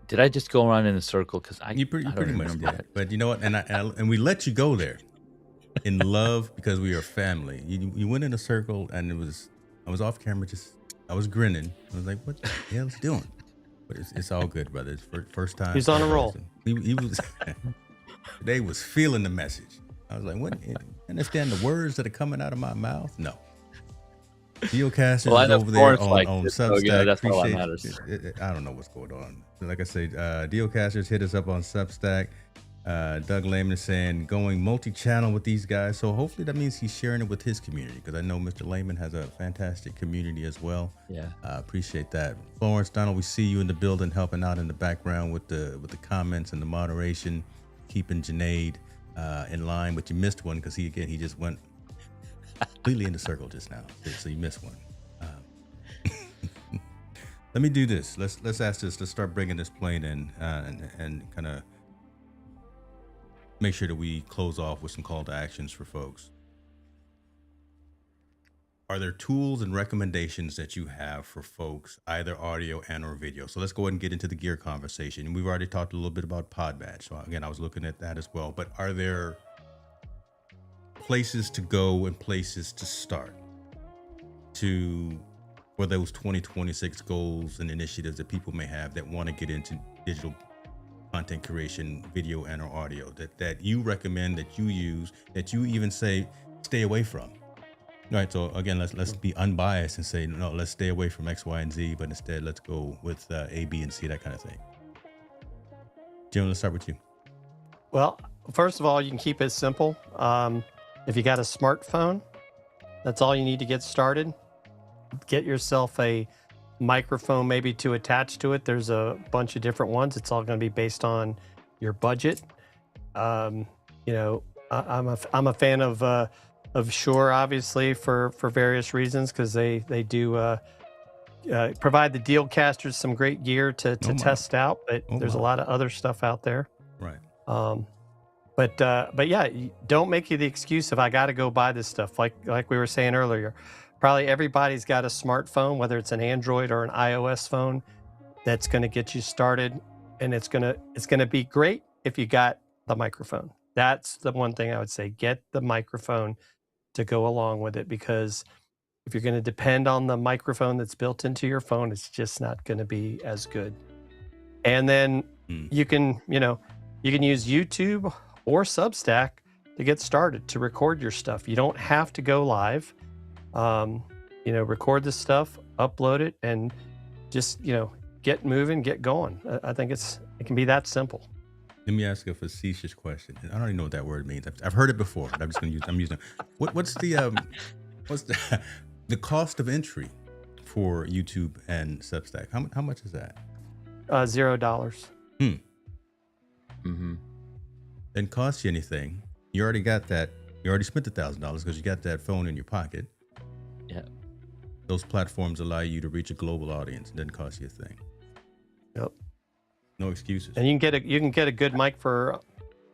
Speaker 3: did I just go around in a circle? Because
Speaker 1: You pretty much did. But you know what? And we let you go there in love because we are family. You went in a circle, and I was off camera, I was grinning. I was like, what the hell is he doing? But it's all good, brother. It's first time.
Speaker 2: He's on a roll.
Speaker 1: He was today was feeling the message. I was like, what? Understand the words that are coming out of my mouth? No. Geocasters is over there on Substack. So, that's all that matters. I don't know what's going on. Like I say, Geocasters hit us up on Substack. Doug Lehman is saying going multi-channel with these guys. So hopefully that means he's sharing it with his community, because I know Mr. Lehman has a fantastic community as well.
Speaker 3: Yeah.
Speaker 1: Appreciate that. Florence Donald, we see you in the building helping out in the background with the comments and the moderation, keeping Janaid in line, but you missed one because he just went completely in the circle just now. So you missed one. Let me do this. Let's ask this. Let's start bringing this plane in and kind of make sure that we close off with some call to actions for folks. Are there tools and recommendations that you have for folks, either audio and or video? So let's go ahead and get into the gear conversation. We've already talked a little bit about Podmatch. So again, I was looking at that as well. But are there places to go and places to start for those 2026 goals and initiatives that people may have that want to get into digital content creation, video and or audio, that you recommend, that you use, that you even say stay away from? All right, so again, let's be unbiased and say no, let's stay away from X, Y, and Z, but instead let's go with A, B, and C, that kind of thing. Jim, let's start with you.
Speaker 2: Well, first of all, you can keep it simple. If you got a smartphone, that's all you need to get started. Get yourself a microphone maybe to attach to it. There's a bunch of different ones. It's all going to be based on your budget. I'm a fan of Shure, obviously, for various reasons, because they do provide the Dealcasters some great gear to test out. But there's a lot of other stuff out there.
Speaker 1: Right.
Speaker 2: But yeah, don't make you the excuse if I got to go buy this stuff. Like we were saying earlier, probably everybody's got a smartphone, whether it's an Android or an iOS phone, that's going to get you started, and it's gonna be great if you got the microphone. That's the one thing I would say: get the microphone to go along with it, because if you're going to depend on the microphone that's built into your phone, it's just not going to be as good. And then you can use YouTube or Substack to get started, to record your stuff. You don't have to go live. Record this stuff, upload it, and just get moving, get going. I think it can be that simple.
Speaker 1: Let me ask a facetious question. I don't even know what that word means. I've heard it before, but I'm using it. What's the cost of entry for YouTube and Substack? How much is that?
Speaker 2: $0.
Speaker 3: Mm-hmm.
Speaker 1: Didn't cost you anything. You already got that. You already spent $1,000 because you got that phone in your pocket.
Speaker 3: Yeah.
Speaker 1: Those platforms allow you to reach a global audience. It doesn't cost you a thing.
Speaker 2: Yep.
Speaker 1: No excuses.
Speaker 2: And you can get a good mic for,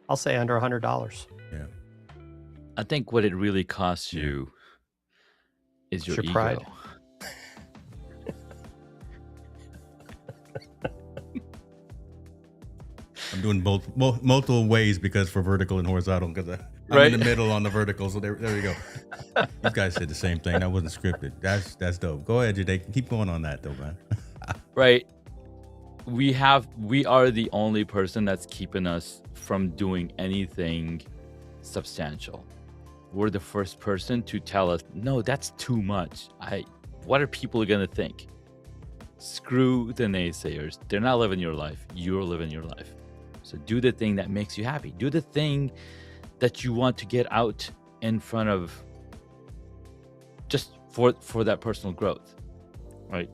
Speaker 2: I'll say, under $100.
Speaker 1: Yeah.
Speaker 3: I think what it really costs you is your ego.
Speaker 2: pride.
Speaker 1: I'm doing both multiple ways because for vertical and horizontal, because I'm in the middle on the vertical. So there we go. You guys said the same thing. That wasn't scripted. That's dope. Go ahead, Jade. Keep going on that though, man.
Speaker 3: Right. We are the only person that's keeping us from doing anything substantial. We're the first person to tell us, no, that's too much. What are people gonna think? Screw the naysayers. They're not living your life. You're living your life. So do the thing that makes you happy. Do the thing that you want to get out in front of, just for that personal growth, right?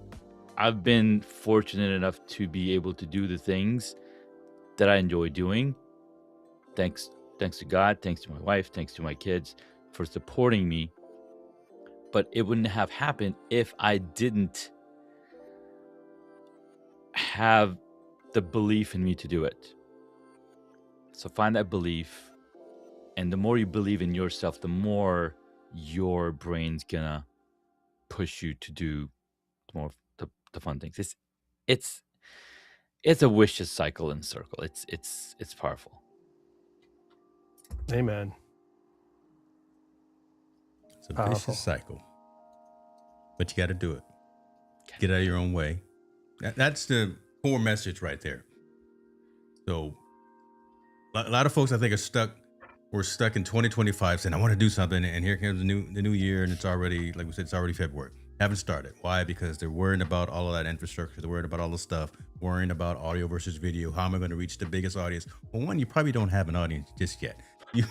Speaker 3: I've been fortunate enough to be able to do the things that I enjoy doing. Thanks to God, thanks to my wife, thanks to my kids for supporting me. But it wouldn't have happened if I didn't have the belief in me to do it. So find that belief, and the more you believe in yourself, the more your brain's gonna push you to do more the fun things. It's a vicious cycle and circle. It's powerful.
Speaker 2: Amen.
Speaker 1: It's a vicious cycle, but you got to do it. Get out of your own way. That's the core message right there. So a lot of folks, I think, we're stuck in 2025 saying, I want to do something. And here comes the new year. And it's already, like we said, it's already February. Haven't started. Why? Because they're worrying about all of that infrastructure. They're worried about all the stuff, worrying about audio versus video. How am I going to reach the biggest audience? Well, one, you probably don't have an audience just yet.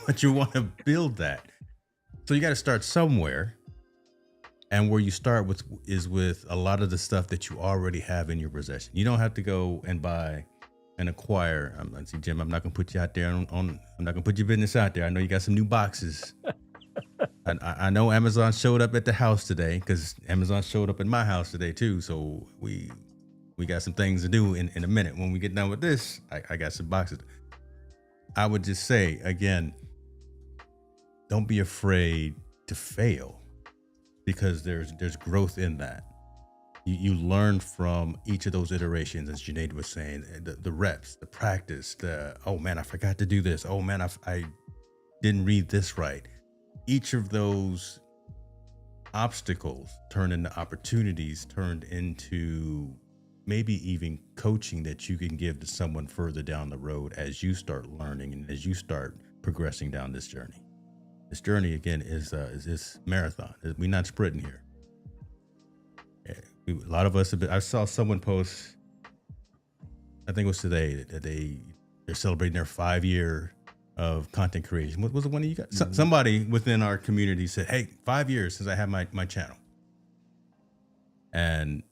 Speaker 1: But you want to build that. So you got to start somewhere. And where you start is with a lot of the stuff that you already have in your possession. You don't have to go and buy and acquire. See, Jim, I'm not going to put you out there I'm not going to put your business out there. I know you got some new boxes. I know Amazon showed up at the house today, because Amazon showed up at my house today too. So we got some things to do in a minute. When we get done with this, I got some boxes. I would just say, again, don't be afraid to fail, because there's growth in that. You learn from each of those iterations, as Junaid was saying, the reps, the practice, oh man, I forgot to do this. Oh man, I didn't read this right. Each of those obstacles turned into opportunities, turned into maybe even coaching that you can give to someone further down the road as you start learning and as you start progressing down this journey. This journey, again, is this marathon. We're not sprinting here. A lot of us I saw someone post, I think it was today, that they're celebrating their 5-year of content creation. What was the one that you got? Mm-hmm. Somebody within our community said, hey, 5 years since I had my channel. And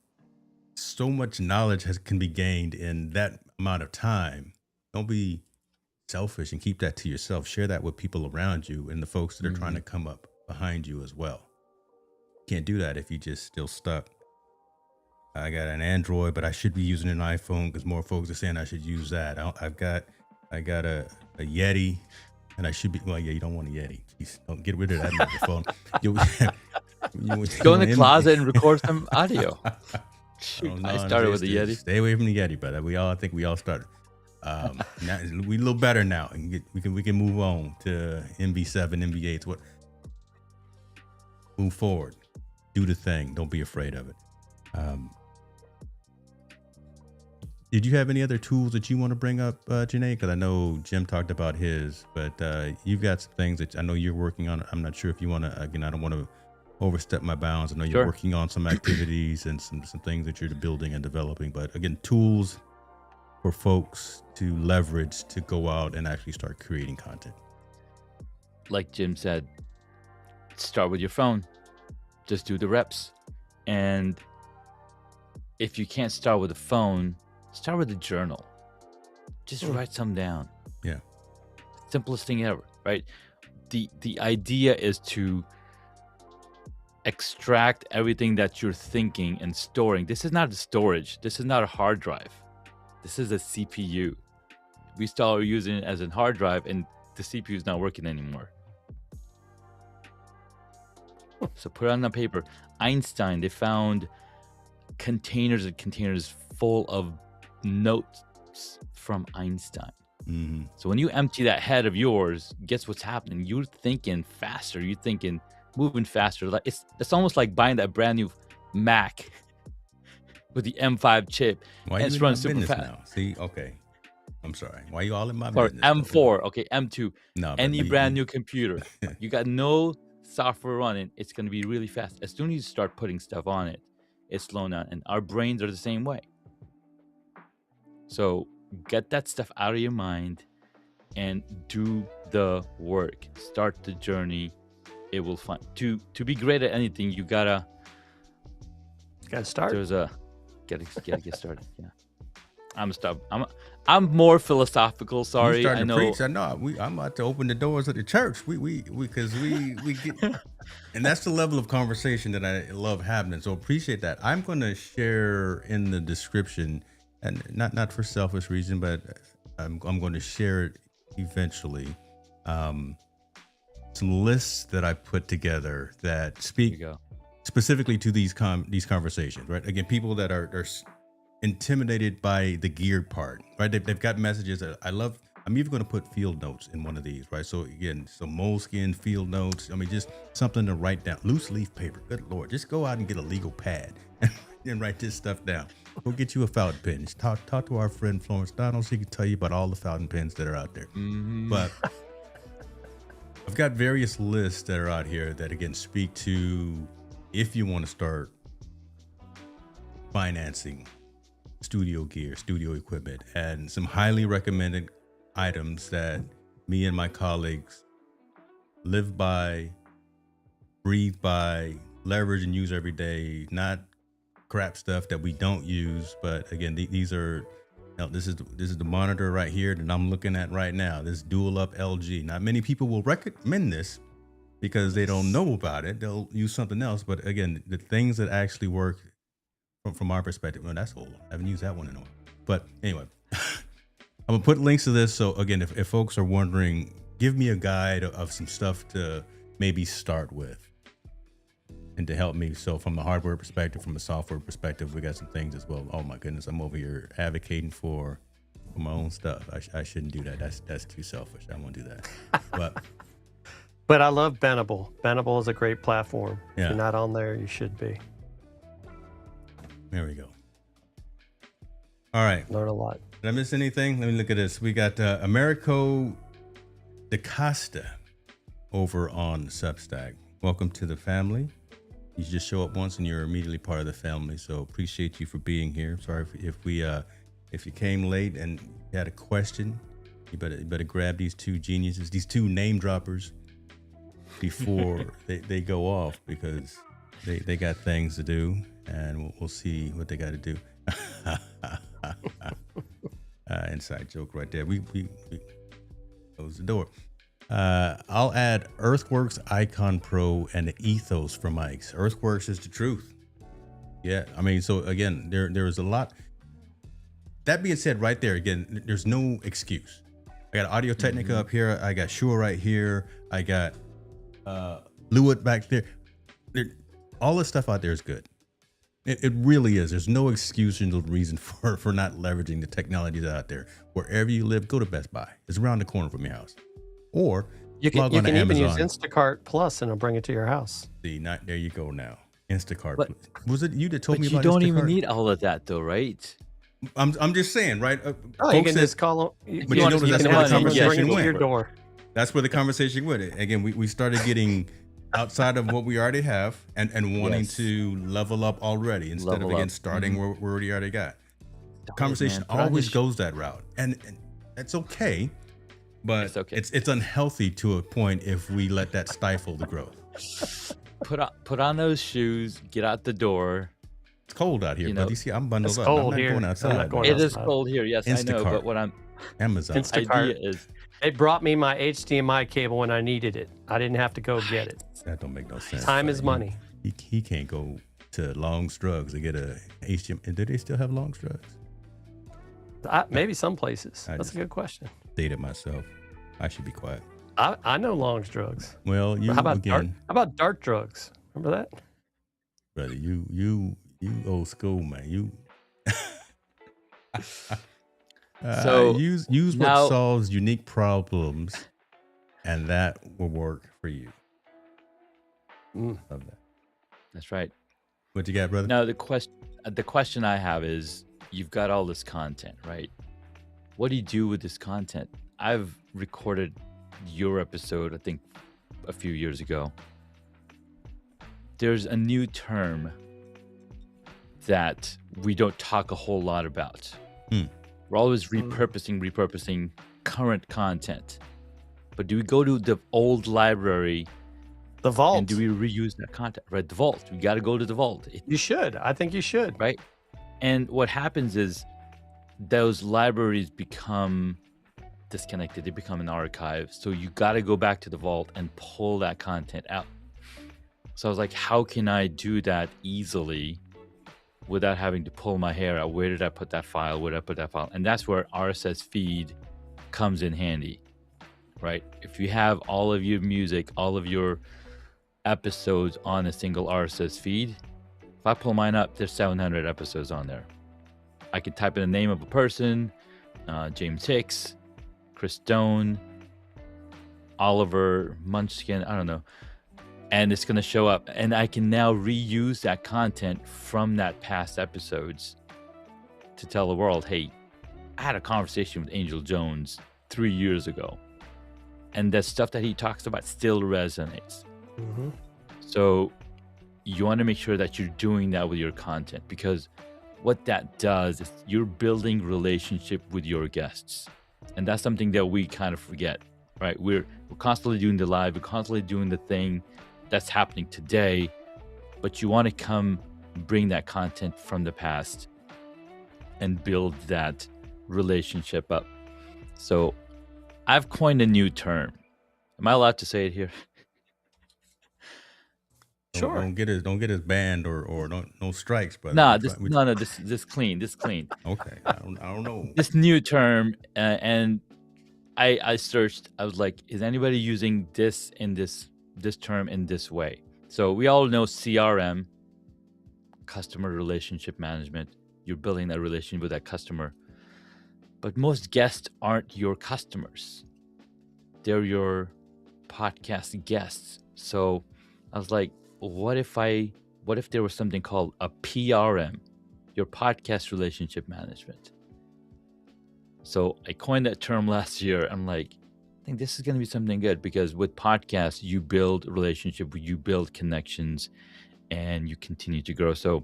Speaker 1: so much knowledge can be gained in that amount of time. Don't be selfish and keep that to yourself. Share that with people around you and the folks that are trying to come up behind you as well. Can't do that if you just still stuck. I got an Android, but I should be using an iPhone because more folks are saying I should use that. I got a Yeti, and I should be. Well, yeah, you don't want a Yeti. Jeez, don't get rid of that microphone.
Speaker 3: Go in the closet and record some audio. Shoot, I started with a Yeti.
Speaker 1: Stay away from the Yeti, brother. I think we all started. Now we a little better now, and we can move on to MV7, MV8. What? Move forward. Do the thing. Don't be afraid of it. Did you have any other tools that you want to bring up, Janae? Because I know Jim talked about his, but you've got some things that I know you're working on. I'm not sure if you want to, again, I don't want to overstep my bounds. I know you're working on some activities and some things that you're building and developing, but again, tools for folks to leverage to go out and actually start creating content.
Speaker 3: Like Jim said, start with your phone. Just do the reps. And if you can't start with a phone, start with a journal. Just write some down.
Speaker 1: Yeah.
Speaker 3: Simplest thing ever, right? The idea is to extract everything that you're thinking and storing. This is not a storage. This is not a hard drive. This is a CPU. We start using it as a hard drive, and the CPU is not working anymore. So put it on the paper. Einstein, they found containers and containers full of notes from Einstein.
Speaker 1: Mm-hmm.
Speaker 3: So when you empty that head of yours, guess what's happening? You're thinking faster. You're thinking, moving faster. Like it's almost like buying that brand new Mac with the M5 chip.
Speaker 1: Why
Speaker 3: and
Speaker 1: you
Speaker 3: it's
Speaker 1: in
Speaker 3: running
Speaker 1: my
Speaker 3: super
Speaker 1: business
Speaker 3: fast.
Speaker 1: now? See, okay. I'm sorry. Why you all in my
Speaker 3: Or
Speaker 1: business?
Speaker 3: M4, okay, M2.
Speaker 1: No, but
Speaker 3: Any brand new computer, you got no software running, it's going to be really fast. As soon as you start putting stuff on it, it's slowing down. And our brains are the same way. So get that stuff out of your mind and do the work. Start the journey. It will find to be great at anything. You gotta
Speaker 2: start.
Speaker 3: There's a gotta get started. Yeah, I'm more philosophical. Sorry,
Speaker 1: you starting
Speaker 3: I know.
Speaker 1: To preach. I know. I'm about to open the doors of the church. We because we get, and that's the level of conversation that I love having. So appreciate that. I'm going to share in the description, and not for selfish reason, but I'm going to share it eventually. Some lists that I put together that speak specifically to these conversations, right? Again, people that are intimidated by the geared part, right? They've got messages that I love. I'm even going to put field notes in one of these, right? So again, some moleskin field notes. I mean, just something to write down. Loose leaf paper. Good Lord, just go out and get a legal pad and write this stuff down. Go get you a fountain pen. Just talk to our friend Florence Donald. She can tell you about all the fountain pens that are out there.
Speaker 3: Mm-hmm.
Speaker 1: But I've got various lists that are out here that again speak to if you want to start financing studio gear, studio equipment, and some highly recommended items that me and my colleagues live by, breathe by, leverage and use every day. Not crap stuff that we don't use, but again, these are. This is the monitor right here that I'm looking at right now. This dual up LG. Not many people will recommend this because they don't know about it. They'll use something else. But again, the things that actually work from our perspective, well, that's old. I haven't used that one in a while. But anyway, I'm gonna put links to this. So again, if folks are wondering, give me a guide of some stuff to maybe start with and to help me. So from a hardware perspective, from a software perspective, we got some things as well. Oh my goodness, I'm over here advocating for my own stuff. I shouldn't do that. That's too selfish. I won't do that.
Speaker 2: But I love Bendable. Bendable is a great platform.
Speaker 1: Yeah.
Speaker 2: If you're not on there, you should be.
Speaker 1: There we go. All right.
Speaker 2: Learn a lot.
Speaker 1: Did I miss anything? Let me look at this. We got Americo DaCosta over on Substack. Welcome to the family. You just show up once and you're immediately part of the family. So appreciate you for being here. Sorry if you came late and had a question. You better grab these two geniuses, these two name droppers before they go off, because they got things to do, and we'll see what they got to do. Inside joke right there. We close the door. I'll add Earthworks Icon Pro and the Ethos for mics. Earthworks is the truth. Yeah, I mean, so again, there is a lot. That being said, right there, again, there's no excuse. I got Audio Technica up here. I got Shure right here. I got Lewitt back there. All this stuff out there is good. It really is. There's no excuse or no reason for not leveraging the technologies out there. Wherever you live, go to Best Buy. It's around the corner from your house. Or
Speaker 2: you can
Speaker 1: even
Speaker 2: use Instacart Plus and it'll bring it to your house.
Speaker 1: See, there you go now. Instacart. Was it you that told me
Speaker 3: about Instacart? But you don't even need all of that though, right?
Speaker 1: I'm just saying, right?
Speaker 2: You can just call them.
Speaker 1: But you notice that's where the conversation went.
Speaker 2: Your door.
Speaker 1: That's where the conversation went. Again, we started getting outside of what we already have and wanting to level up already instead of again starting where we already got. The conversation always goes that route, and it's okay, but it's unhealthy to a point if we let that stifle the growth.
Speaker 3: Put on those shoes, get out the door.
Speaker 1: cold out here,
Speaker 3: you
Speaker 1: brother.
Speaker 3: know,
Speaker 1: You see, I'm bundled
Speaker 2: It's
Speaker 1: up. I'm
Speaker 2: cold
Speaker 1: not
Speaker 2: here.
Speaker 1: going
Speaker 2: I'm
Speaker 1: outside,
Speaker 2: not going
Speaker 1: man.
Speaker 3: it is
Speaker 2: outside.
Speaker 3: cold here. Yes, I know. But
Speaker 1: Instacart,
Speaker 3: what I'm
Speaker 1: Amazon.
Speaker 3: idea
Speaker 2: Instacart.
Speaker 3: is
Speaker 2: They brought me my HDMI cable when I needed it. I didn't have to go get it.
Speaker 1: That don't make no sense.
Speaker 2: Time
Speaker 1: brother.
Speaker 2: is money.
Speaker 1: He can't go to Long's Drugs to get a HDMI. Do they still have Long's Drugs?
Speaker 2: Maybe some places.
Speaker 1: I
Speaker 2: That's a
Speaker 1: just-
Speaker 2: good question.
Speaker 1: Dated myself. I should be quiet.
Speaker 2: I know Long's drugs.
Speaker 1: Well, you
Speaker 2: How about
Speaker 1: again,
Speaker 2: how about dart drugs? Remember that?
Speaker 1: brother. You old school, man. You
Speaker 3: So
Speaker 1: use what
Speaker 3: now
Speaker 1: solves unique problems, and that will work for you.
Speaker 2: Mm.
Speaker 1: Love that.
Speaker 3: that's right.
Speaker 1: What you got, brother?
Speaker 3: Now the question I have is, you've got all this content, right? What do you do with this content? I've recorded your episode, I think, a few years ago. There's a new term that we don't talk a whole lot about.
Speaker 1: Hmm.
Speaker 3: We're always repurposing current content. But do we go to the old library
Speaker 2: The vault.
Speaker 3: and do we reuse that content? Right, the vault. We got to go to the vault.
Speaker 2: You should. I think you should.
Speaker 3: Right? And what happens is those libraries become disconnected. They become an archive. So you got to go back to the vault and pull that content out. So I was like, how can I do that easily without having to pull my hair out? Where did I put that file? Where did I put that file? And that's where RSS feed comes in handy, right? If you have all of your music, all of your episodes on a single RSS feed, if I pull mine up, there's 700 episodes on there. I can type in the name of a person, James Hicks, Chris Stone, Oliver Munchkin, I don't know. And it's going to show up. And I can now reuse that content from that past episodes to tell the world, hey, I had a conversation with Angel Jones 3 years ago. And the stuff that he talks about still resonates.
Speaker 2: Mm-hmm.
Speaker 3: So you want to make sure that you're doing that with your content, because what that does is you're building relationship with your guests. And that's something that we kind of forget, right? We're constantly doing the live, we're constantly doing the thing that's happening today, but you want to bring that content from the past and build that relationship up. So I've coined a new term. Am I allowed to say it here?
Speaker 2: Sure.
Speaker 1: Don't get us banned or no strikes, brother.
Speaker 3: Nah,
Speaker 1: We-
Speaker 3: this clean.
Speaker 1: Okay, I don't know.
Speaker 3: This new term, and I searched. I was like, is anybody using this in this term in this way? So we all know CRM, customer relationship management. You're building that relationship with that customer, but most guests aren't your customers. They're your podcast guests. So I was like, what if there was something called a PRM, your podcast relationship management? So I coined that term last year. I'm like, I think this is going to be something good, because with podcasts, you build relationship, you build connections, and you continue to grow. So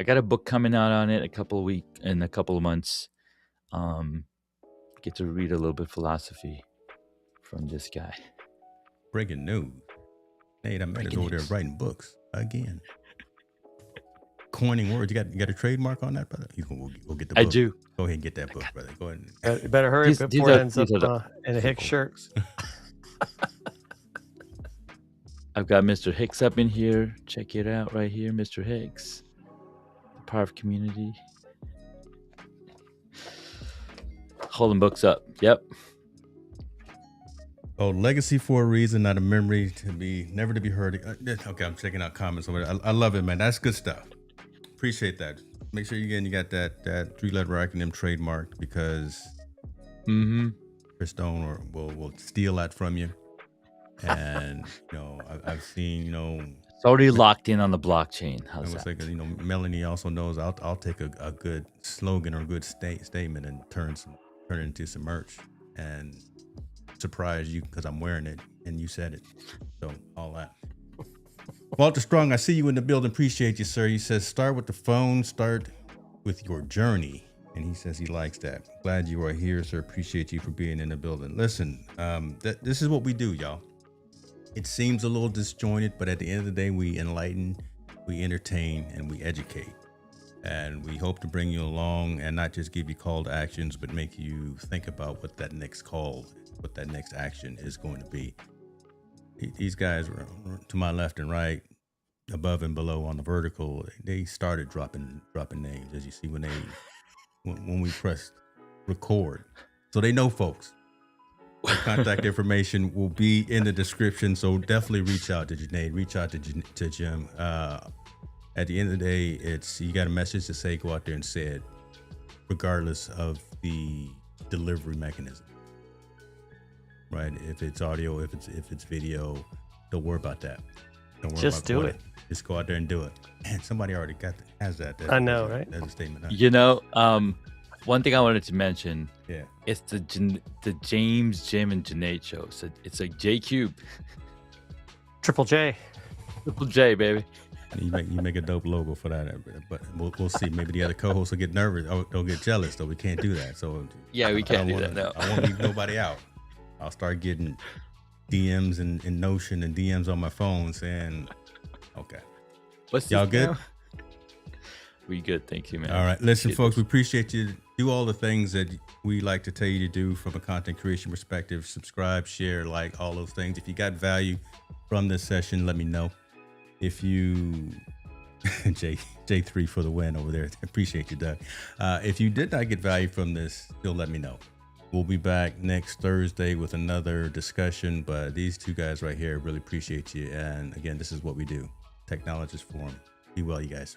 Speaker 3: I got a book coming out on it in a couple of months. Get to read a little bit of philosophy from this guy.
Speaker 1: Breaking news. Hey, that man is
Speaker 3: Breaking
Speaker 1: over there
Speaker 3: news.
Speaker 1: writing books again. Coining words. You got a trademark on that, brother? He's gonna go get the book.
Speaker 3: I do.
Speaker 1: Go ahead and get that book, brother. Go ahead.
Speaker 2: You better hurry
Speaker 3: These-
Speaker 2: before
Speaker 3: these
Speaker 2: it
Speaker 3: are-
Speaker 2: ends up
Speaker 3: these are
Speaker 2: in a Hicks shirt.
Speaker 3: I've got Mr. Hicks up in here. Check it out right here, Mr. Hicks. The power of community. Holding books up. Yep.
Speaker 1: Oh, legacy for a reason, not a memory never to be heard. Okay, I'm checking out comments over there. I love it, man. That's good stuff. Appreciate that. Make sure you got that 3-letter acronym trademarked, because
Speaker 3: Mm-hmm.
Speaker 1: Chris Stone will steal that from you. And I've seen
Speaker 3: It's already locked in on the blockchain.
Speaker 1: I
Speaker 3: How's
Speaker 1: was
Speaker 3: that?
Speaker 1: like, Melanie also knows I'll take a good slogan or a good statement and turn it into some merch and surprise you because I'm wearing it and you said it. So all that. Walter Strong, I see you in the building. Appreciate you, sir. He says, start with the phone, start with your journey. And he says he likes that. Glad you are here, sir. Appreciate you for being in the building. Listen, this is what we do, y'all. It seems a little disjointed, but at the end of the day, we enlighten, we entertain, and we educate. And we hope to bring you along and not just give you call to actions, but make you think about what that next call, what that next action is going to be. These guys were to my left and right, above and below on the vertical. They started dropping names, as you see when we pressed record. So they know, folks. Their contact information will be in the description. So definitely reach out to Junaid, reach out to Jim. At the end of the day, it's you got a message to say, go out there and say it, regardless of the delivery mechanism. Right? If it's audio, if it's video, don't worry about that. Don't worry
Speaker 2: Just
Speaker 1: about
Speaker 2: do it.
Speaker 1: Just go out there and do it. And somebody already has that.
Speaker 2: I know, right?
Speaker 1: That's a statement.
Speaker 3: One thing I wanted to mention.
Speaker 1: Yeah.
Speaker 3: It's the James, Jim, and Junaid show. So it's like J Cube.
Speaker 2: Triple J.
Speaker 3: Triple J, baby.
Speaker 1: You make a dope logo for that, but we'll see. Maybe the other co-hosts will get nervous. They'll get jealous, though. We can't do that. So
Speaker 3: yeah, we can't do that. No,
Speaker 1: I won't leave nobody out. I'll start getting DMs in Notion and DMs on my phone saying, "Okay,
Speaker 3: what's
Speaker 1: y'all good?
Speaker 3: Now? We good, thank you, man.
Speaker 1: All right, listen, folks. We appreciate you. Do all the things that we like to tell you to do from a content creation perspective. Subscribe, share, like, all those things. If you got value from this session, let me know. If you J3 for the win over there. Appreciate you, Doug. If you did not get value from this, still let me know. We'll be back next Thursday with another discussion, but these two guys right here really appreciate you. And again, this is what we do. Technologist Forum. Be well, you guys.